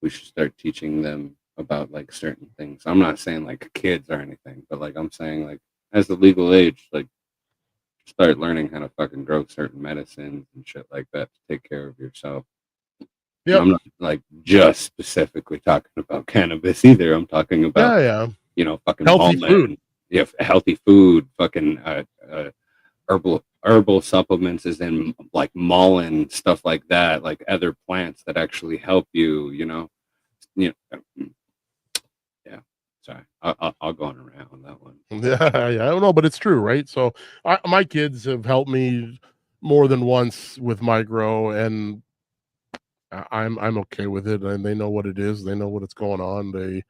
we should start teaching them about like certain things. I'm not saying like kids or anything, but like I'm saying like as the legal age, like start learning how to fucking grow certain medicines and shit like that to take care of yourself. And Yep. I'm not like just specifically talking about cannabis either. I'm talking about, Yeah. fucking Healthy food. Malman. Yeah, healthy food, fucking herbal supplements is in like mullein, stuff like that, like other plants that actually help you, you know. Yeah. Sorry. I'll go on around that one. Yeah, yeah. I don't know, but it's true, right? So my kids have helped me more than once with my grow, and I'm okay with it, and they know what it is. They know what it's going on. They're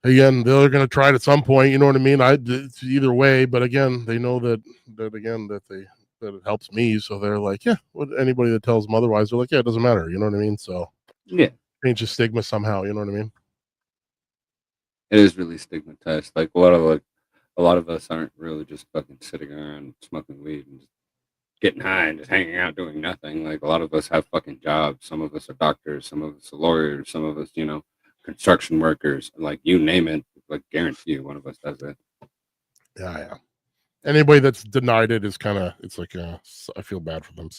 going to try it at some point. You know what I mean? It's either way, but again, they know that it helps me. So they're like, yeah. What anybody that tells them otherwise, they're like, yeah, it doesn't matter. You know what I mean? So Yeah. change the stigma somehow. You know what I mean? It is really stigmatized. Like a lot of us aren't really just fucking sitting around smoking weed and just getting high and just hanging out doing nothing. Like a lot of us have fucking jobs. Some of us are doctors, some of us are lawyers, some of us, construction workers, like you name it. Like guarantee you one of us does it. Yeah. Anybody that's denied it is it's like I feel bad for them.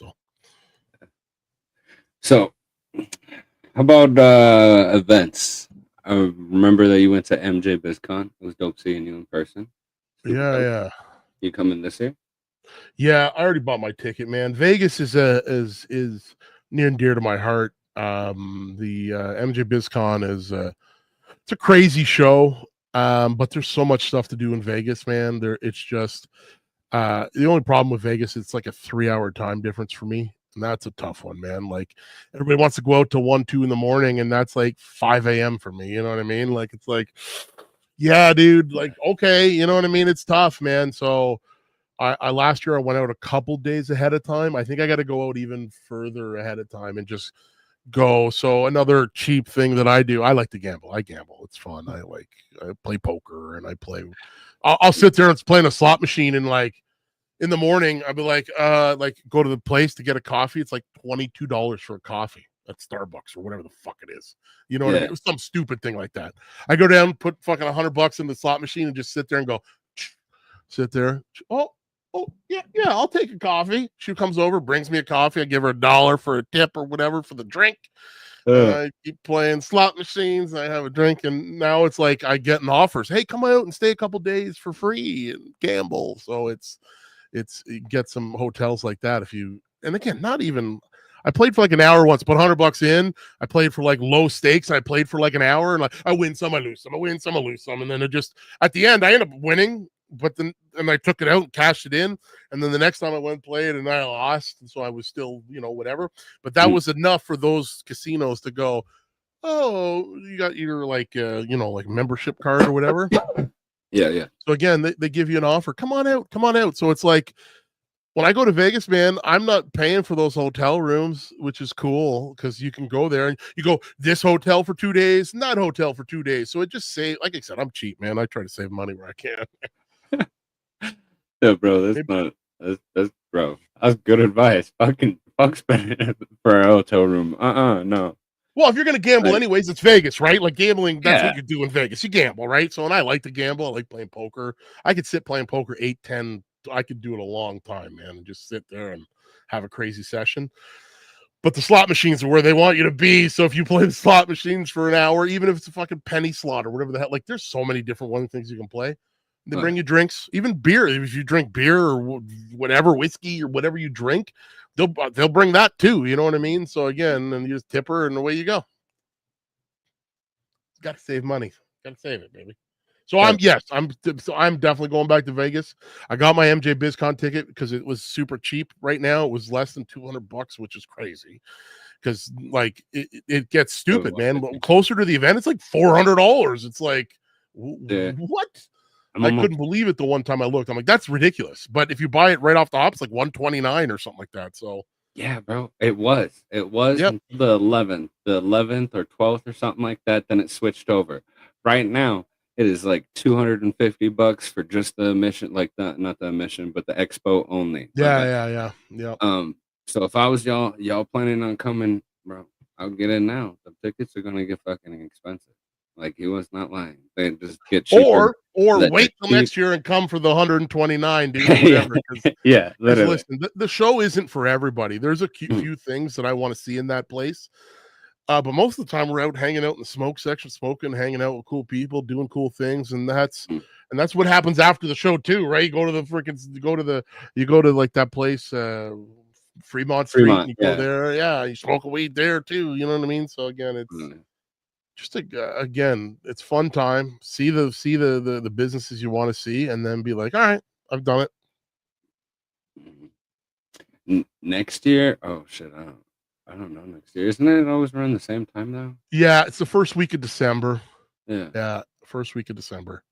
So how about events? I remember that you went to MJ BizCon. It was dope seeing you in person. Super dope. Yeah. You coming this year? Yeah, I already bought my ticket, man. Vegas is near and dear to my heart. The MJ BizCon is it's a crazy show, but there's so much stuff to do in Vegas, man. It's just the only problem with Vegas, it's like a 3-hour time difference for me, and that's a tough one, man. Like everybody wants to go out till 1, 2 in the morning, and that's like 5 a.m. for me. You know what I mean? Like it's like, yeah, dude. Like okay, you know what I mean? It's tough, man. So I last year I went out a couple days ahead of time. I think I got to go out even further ahead of time and just go. So another cheap thing that I do, I like to gamble. I gamble. It's fun. I play poker and I'll sit there and it's playing a slot machine and like in the morning I'll be like go to the place to get a coffee. It's like $22 for a coffee at Starbucks or whatever the fuck it is. You know what I mean? It was some stupid thing like that. I go down, put fucking $100 in the slot machine and just sit there and go, sit there. Oh, yeah, I'll take a coffee. She comes over, brings me a coffee. I give her $1 for a tip or whatever for the drink. And I keep playing slot machines. I have a drink, and now it's like I get offers. Hey, come out and stay a couple days for free and gamble. So you get some hotels like that if you. And again, not even. I played for like an hour once, put $100 in. I played for like low stakes. I played for like an hour, and like I win some, I lose some. I win some, I lose some, and then it just at the end I end up winning. But then I took it out and cashed it in, and then the next time I went and played and I lost, and so I was still whatever. But that was enough for those casinos to go, oh, you got your like like membership card or whatever. Yeah. So again, they give you an offer. Come on out. So it's like when I go to Vegas, man, I'm not paying for those hotel rooms, which is cool because you can go there and you go this hotel for 2 days, not hotel for 2 days. So it just like I said, I'm cheap, man. I try to save money where I can. Yeah, bro, that's bro. That's good advice. Fuck spending for a hotel room. No. Well, if you're gonna gamble anyways, it's Vegas, right? Like gambling, that's what you do in Vegas. You gamble, right? So and I like to gamble. I like playing poker. I could sit playing poker 8, 10. I could do it a long time, man, and just sit there and have a crazy session. But the slot machines are where they want you to be. So if you play the slot machines for an hour, even if it's a fucking penny slot or whatever the hell, like there's so many different things you can play. They bring you drinks, even beer. If you drink beer or whatever, whiskey or whatever you drink, they'll bring that too. You know what I mean? So again, and you just tip her and away you go. Got to save money. Got to save it, baby. So I'm definitely going back to Vegas. I got my MJ BizCon ticket because it was super cheap. Right now, it was less than $200, which is crazy. Because like it gets stupid, man. Closer to the event, it's like $400. It's like what? I couldn't believe it the one time I looked. I'm like, that's ridiculous. But if you buy it right off the hop, it's like $129 or something like that. So yeah, bro. It was until the 11th or 12th or something like that. Then it switched over. Right now, it is like $250 for just the admission, like not the admission, but the expo only. Yeah. So if I was y'all planning on coming, bro, I'll get in now. The tickets are gonna get fucking expensive. Like he was not lying. They just get cheaper. Or wait till next year and come for the 129, dude. Whatever. Yeah, literally. Listen, the show isn't for everybody. There's a few things that I want to see in that place. But most of the time we're out hanging out in the smoke section, smoking, hanging out with cool people, doing cool things, and that's what happens after the show too, right? You go to like that place, Fremont Street, and you go there, you smoke a weed there too. You know what I mean? So again, it's just again, it's fun time. See the businesses you want to see, and then be like, all right, I've done it. Next year, oh shit, I don't know. Next year, isn't it always around the same time though? Yeah, it's the first week of December. Yeah, first week of December,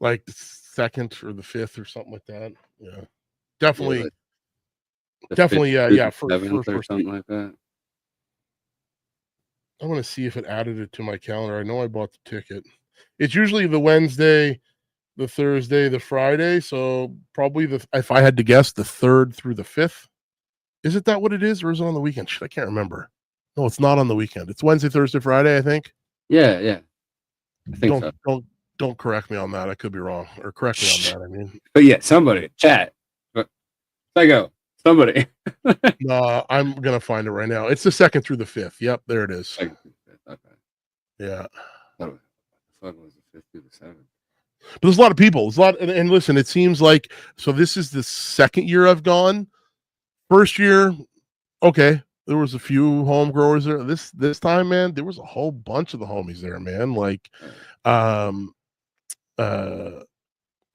like the 2nd or the 5th or something like that. Yeah, definitely, yeah, first or something like that. I want to see if it added it to my calendar. I know I bought the ticket. It's usually the Wednesday, the Thursday, the Friday. So probably if I had to guess, the 3rd through the 5th. Is it that what it is, or is it on the weekend? Shit, I can't remember. No, it's not on the weekend. It's Wednesday, Thursday, Friday, I think. Yeah. I think don't correct me on that. I could be wrong. Or correct me on that, I mean. But yeah, somebody chat. Psycho. Somebody. No, I'm gonna find it right now. It's the 2nd through the 5th. Yep, there it is. Okay. Yeah. Fuck was the 5th through the 7th. But there's a lot of people. There's a lot, and listen, it seems like so. This is the 2nd year I've gone. First year, okay, there was a few home growers there. This time, man, there was a whole bunch of the homies there, man. Like,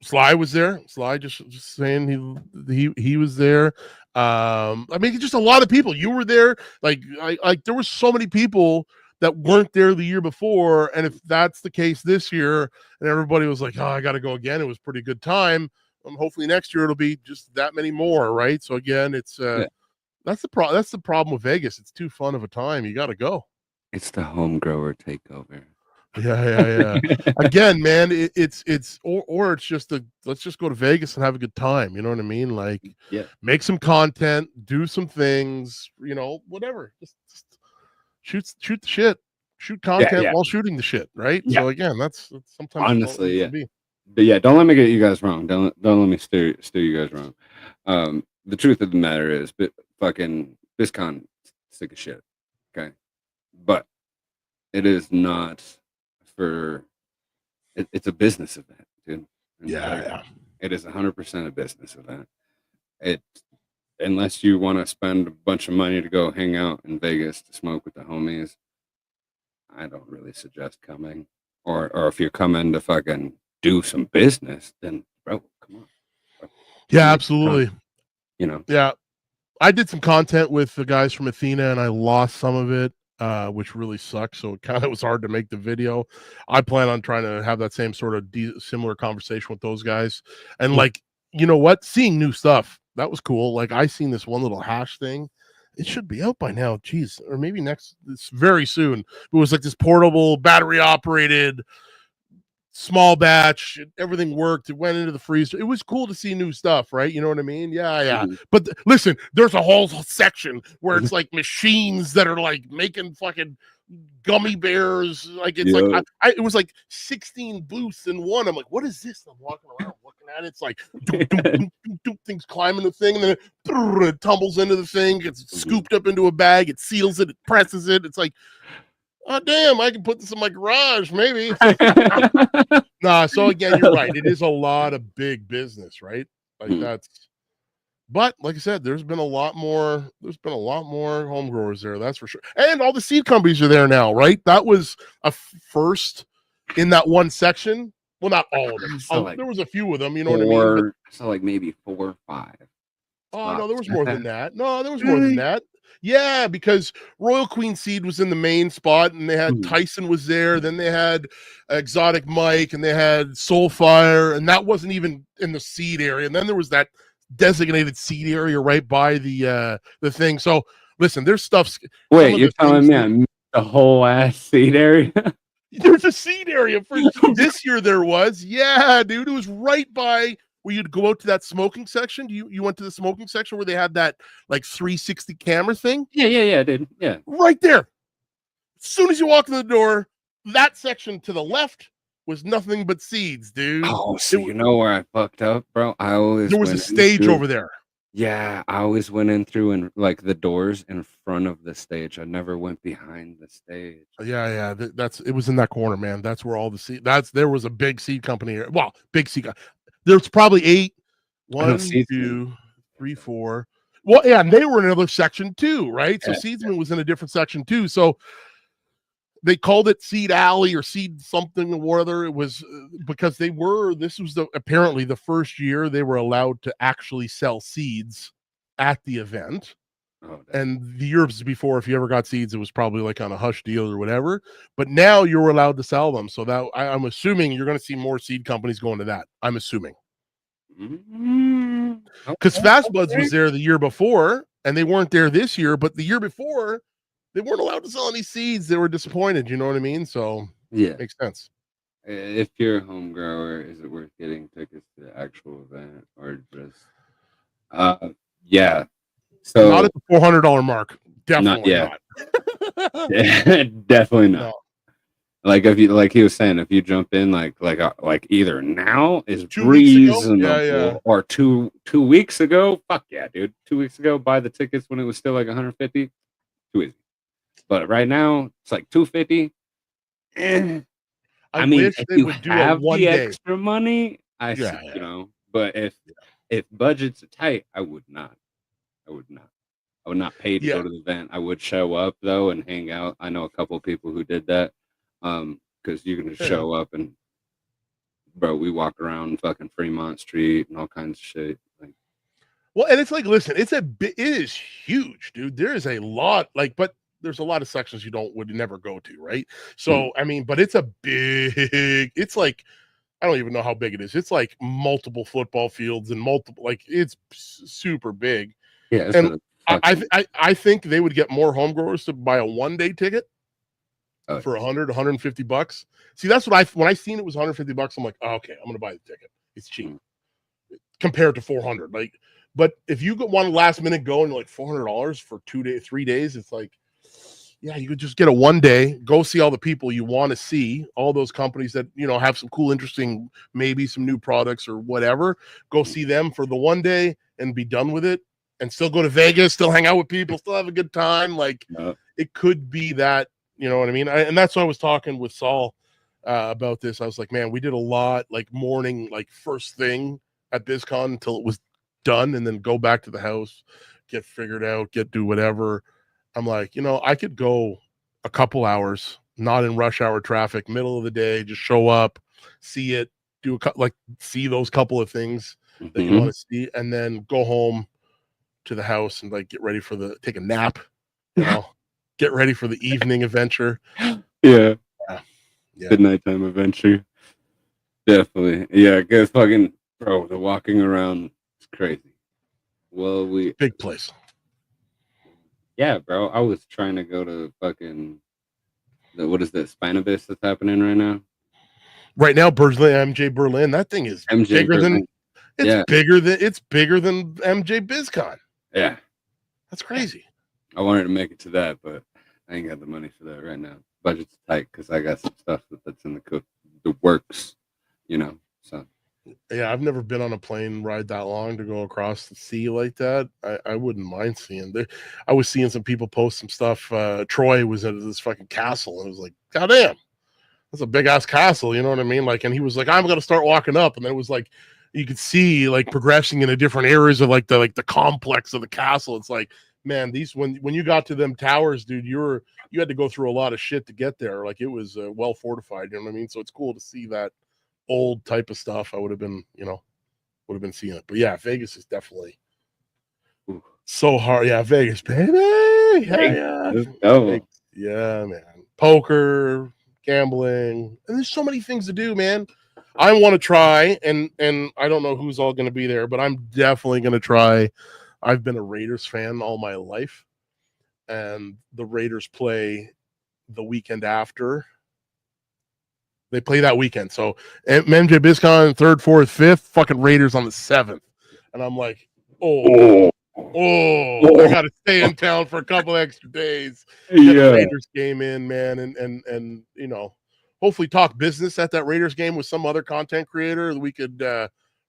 Sly was there. Sly just saying he was there. I mean, just a lot of people. You were there, like there was so many people that weren't there the year before, and if that's the case this year, and everybody was like, "Oh, I got to go again," it was a pretty good time. Hopefully next year it'll be just that many more, right? So again, it's Yeah. that's the problem with Vegas. It's too fun of a time. You got to go. It's the home grower takeover. Yeah. Again, man, it's or it's just let's just go to Vegas and have a good time. You know what I mean? Like, Yeah. make some content, do some things, whatever. Just shoot the shit, shoot content Yeah. while shooting the shit, right? Yeah. So again, that's sometimes Honestly, what it yeah. But yeah, don't let me get you guys wrong. Don't let me steer you guys wrong. The truth of the matter is, but fucking BizCon sick of shit. Okay, but it is not for. It's a business event, dude. Yeah. It is 100% a business event. It unless you want to spend a bunch of money to go hang out in Vegas to smoke with the homies, I don't really suggest coming. Or if you're coming to fucking do some business, then bro, come on. Bro. Yeah, absolutely. Yeah. I did some content with the guys from Athena and I lost some of it, which really sucks. So it kind of was hard to make the video. I plan on trying to have that same sort of similar conversation with those guys. And like, you know what? Seeing new stuff, that was cool. Like I seen this one little hash thing. It should be out by now. Jeez. Or maybe it's very soon. It was like this portable, battery operated, small batch, everything worked. It went into the freezer. It was cool to see new stuff, right? You know what I mean? Yeah. But listen, there's a whole section where it's like machines that are like making fucking gummy bears. Like it's like it was like 16 booths in one. I'm like, what is this? I'm walking around looking at it. It's like things climbing the thing, and then it tumbles into the thing, gets scooped up into a bag, it seals it, it presses it. It's like, oh damn, I can put this in my garage, maybe. Nah, so again, you're right. It is a lot of big business, right? Like but like I said, there's been a lot more home growers there, that's for sure. And all the seed companies are there now, right? That was a first in that one section. Well, not all of them. So There was a few of them, you know what I mean? But, so like maybe 4 or 5. Oh, no, there was more than that. No, there was more than that. Yeah, because Royal Queen Seed was in the main spot, and they had Tyson was there. Then they had Exotic Mike, and they had Soulfire, and that wasn't even in the seed area. And then there was that designated seed area right by the thing. So listen, there's stuff. Wait, you're telling me I missed the whole ass seed area? There's a seed area for this year. There was, yeah, dude. It was right by where you'd go out to that smoking section. You went to the smoking section where they had that like 360 camera thing? Yeah, dude. Yeah. Right there. As soon as you walk in the door, that section to the left was nothing but seeds, dude. Oh, so you know where I fucked up, bro? There was a stage over there. Yeah, I always went in through and like the doors in front of the stage. I never went behind the stage. Yeah. It was in that corner, man. That's where all the seed. There was a big seed company. Well, big seed. There's probably 8. 1, 2, 3, 4. Well, yeah, and they were in another section too, right? So Seedsman was in a different section too. So they called it Seed Alley or Seed something or whatever. It was because this was apparently the first year they were allowed to actually sell seeds at the event. And the years before, if you ever got seeds, it was probably like on a hush deal or whatever. But now you're allowed to sell them. So that I'm assuming you're going to see more seed companies going to that. I'm assuming. Because Fast Buds was there the year before, and they weren't there this year. But the year before, they weren't allowed to sell any seeds. They were disappointed. You know what I mean? So yeah, makes sense. If you're a home grower, is it worth getting tickets to the actual event or just? Yeah. So not at the $400 mark. Definitely not. Definitely not. No. Like if you, like he was saying, if you jump in like either now is reasonable or two weeks ago, fuck yeah, dude. 2 weeks ago, buy the tickets when it was still like 150, too easy. But right now it's like 250. I mean, if you have the extra money, you know. But if budgets are tight, I would not pay to go to the event. I would show up though and hang out. I know a couple of people who did that. Because you can just show up and bro, we walk around fucking Fremont Street and all kinds of shit. Like, Well, and it's like, listen, it is huge, dude. There is a lot, like, but there's a lot of sections you would never go to, right? Mm. So, I mean, but it's a big, it's like, I don't even know how big it is. It's like multiple football fields and multiple, like, it's super big. Yeah, it's And a fucking I think they would get more home growers to buy a 1-day ticket oh, for 150 bucks. See, that's what when I seen it was 150 bucks, I'm like, oh, okay, I'm gonna buy the ticket. It's cheap mm, compared to 400. Like, but if you want to last minute go and you're like $400 for 3 days, it's like, yeah, you could just get a 1-day, go see all the people you want to see, all those companies that, you know, have some cool, interesting, maybe some new products or whatever. Go see them for the 1 day and be done with it, and still go to Vegas, still hang out with people, still have a good time. Like, no. it could be that, you know what I mean? And that's why I was talking with Saul about this. I was like, man, we did a lot, like morning, like first thing at BizCon until it was done, and then go back to the house, get figured out, do whatever. I'm like, you know, I could go a couple hours, not in rush hour traffic, middle of the day, just show up, see it, see those couple of things that you want to see, and then go home to the house and like get ready for take a nap, you know, get ready for the evening adventure. Yeah. Yeah. Good nighttime adventure. Definitely. Yeah, because fucking bro, the walking around is crazy. Well, Big place. yeah, bro. I was trying to go to fucking what is this Spinabis that's happening right now? Right now, MJ Berlin, that thing is MJ bigger than Berlin. Yeah. it's bigger than MJ BizCon. Yeah. That's crazy. I wanted to make it to that, but I ain't got the money for that right now. Budget's tight because I got some stuff that's in the works, you know. So Yeah, I've never been on a plane ride that long to go across the sea like that. I wouldn't mind seeing there. I was seeing some people post some stuff. Troy was at this fucking castle, and it was like, God damn, that's a big ass castle. You know what I mean? Like, and he was like, I'm gonna start walking up, and then it was like, you could see like progressing into different areas of like the complex of the castle. It's like, man, these when you got to them towers, dude, you had to go through a lot of shit to get there. Like, it was well fortified. You know what I mean? So it's cool to see that old type of stuff. I would have been seeing it. But yeah, Vegas is definitely so hard. Yeah, Vegas, baby. Yeah. oh, Yeah, man. Poker, gambling, and there's so many things to do, man. I want to try, and I don't know who's all going to be there, but I'm definitely going to try. I've been a Raiders fan all my life, and the Raiders play the weekend after. They play that weekend. So MJ BizCon 3rd, 4th, 5th, fucking Raiders on the 7th. And I'm like, I gotta stay in town for a couple extra days. Get a Raiders game in, man, and you know, hopefully talk business at that Raiders game with some other content creator. We could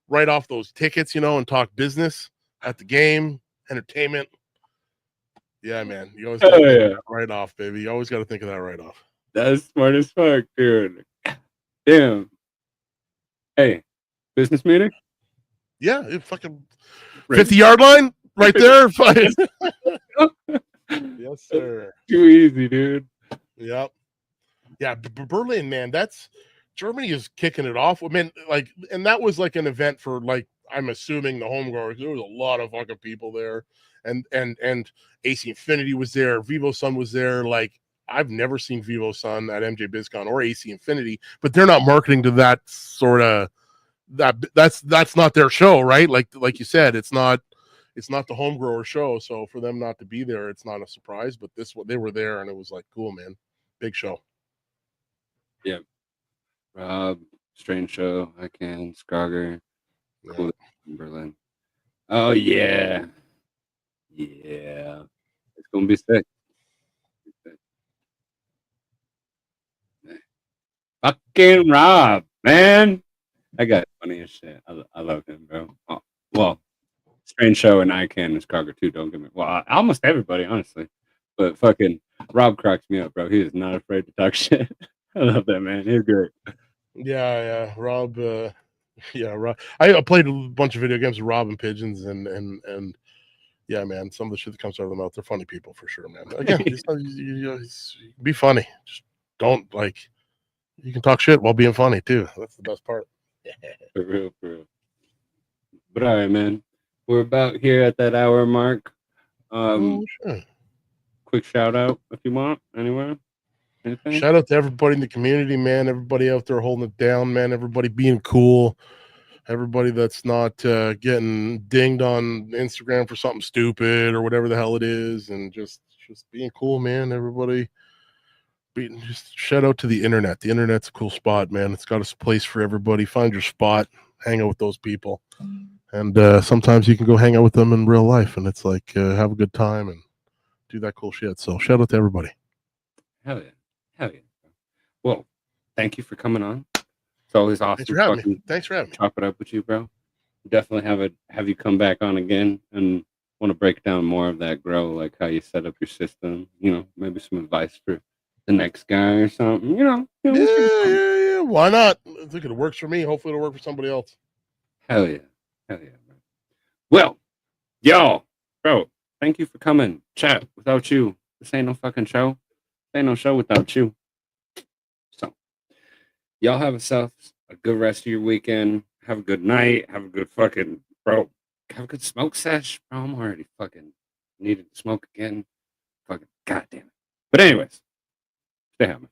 write off those tickets, you know, and talk business at the game, entertainment. Yeah, man. You always gotta think of that right off, baby. You always gotta think of that right off. That's smart as fuck, dude. Damn. Hey, business meeting? Yeah, it fucking 50-yard line right there. Yes, sir. Too easy, dude. Yep. Yeah, Berlin, man. That's Germany is kicking it off. I mean, like, and that was like an event for, like, I'm assuming the homegrowers. There was a lot of fucking people there, and AC Infinity was there. Vivo Sun was there. Like, I've never seen Vivo Sun at MJ BizCon or AC Infinity, but they're not marketing to that sort of that's not their show, right? Like you said, it's not the home grower show. So for them not to be there, it's not a surprise. But they were there, and it was like, cool, man, big show. Yeah. Rob, Strange Show, I Can, Scrogger, cool Berlin. Oh yeah. Yeah. It's gonna be sick. Fucking Rob, man. That guy's funny as shit. I love him, bro. Oh, well, Strange Show and I Can and Scrogger too, don't get me. Well, almost everybody, honestly. But fucking Rob cracks me up, bro. He is not afraid to talk shit. I love that, man. He's great. Yeah, Rob. Rob. I played a bunch of video games with Rob and Pigeons, and yeah, man, some of the shit that comes out of their mouth, they're funny people for sure, man. Again, be funny. Just don't, like, you can talk shit while being funny too. That's the best part. For real. But all right, man. we're about here at that hour mark. Oh, sure. Quick shout out if you want, anywhere, anything. Shout out to everybody in the community, man. Everybody out there holding it down, man. Everybody being cool. Everybody that's not getting dinged on Instagram for something stupid or whatever the hell it is, and just being cool, man. Everybody just shout out to the internet. The internet's a cool spot, man. It's got a place for everybody. Find your spot, hang out with those people, and sometimes you can go hang out with them in real life, and it's like have a good time and do that cool shit. So shout out to everybody. Hell yeah, hell yeah. Well, thank you for coming on. It's always awesome. Thanks for having me. Thanks for having me. Chop it up with you, bro. Definitely have you come back on again and want to break down more of that grow, like how you set up your system. You know, maybe some advice for the next guy or something. You know, Yeah. Why not? I think it works for me. Hopefully, it'll work for somebody else. Hell yeah, bro. Well, y'all, bro, thank you for coming. Chat. Without you, this ain't no fucking show. This ain't no show without you. So, y'all have yourselves a good rest of your weekend. Have a good night. Have a good fucking, bro. Have a good smoke sesh, bro. I'm already fucking needing to smoke again. Fucking goddamn it. But anyways, stay happy.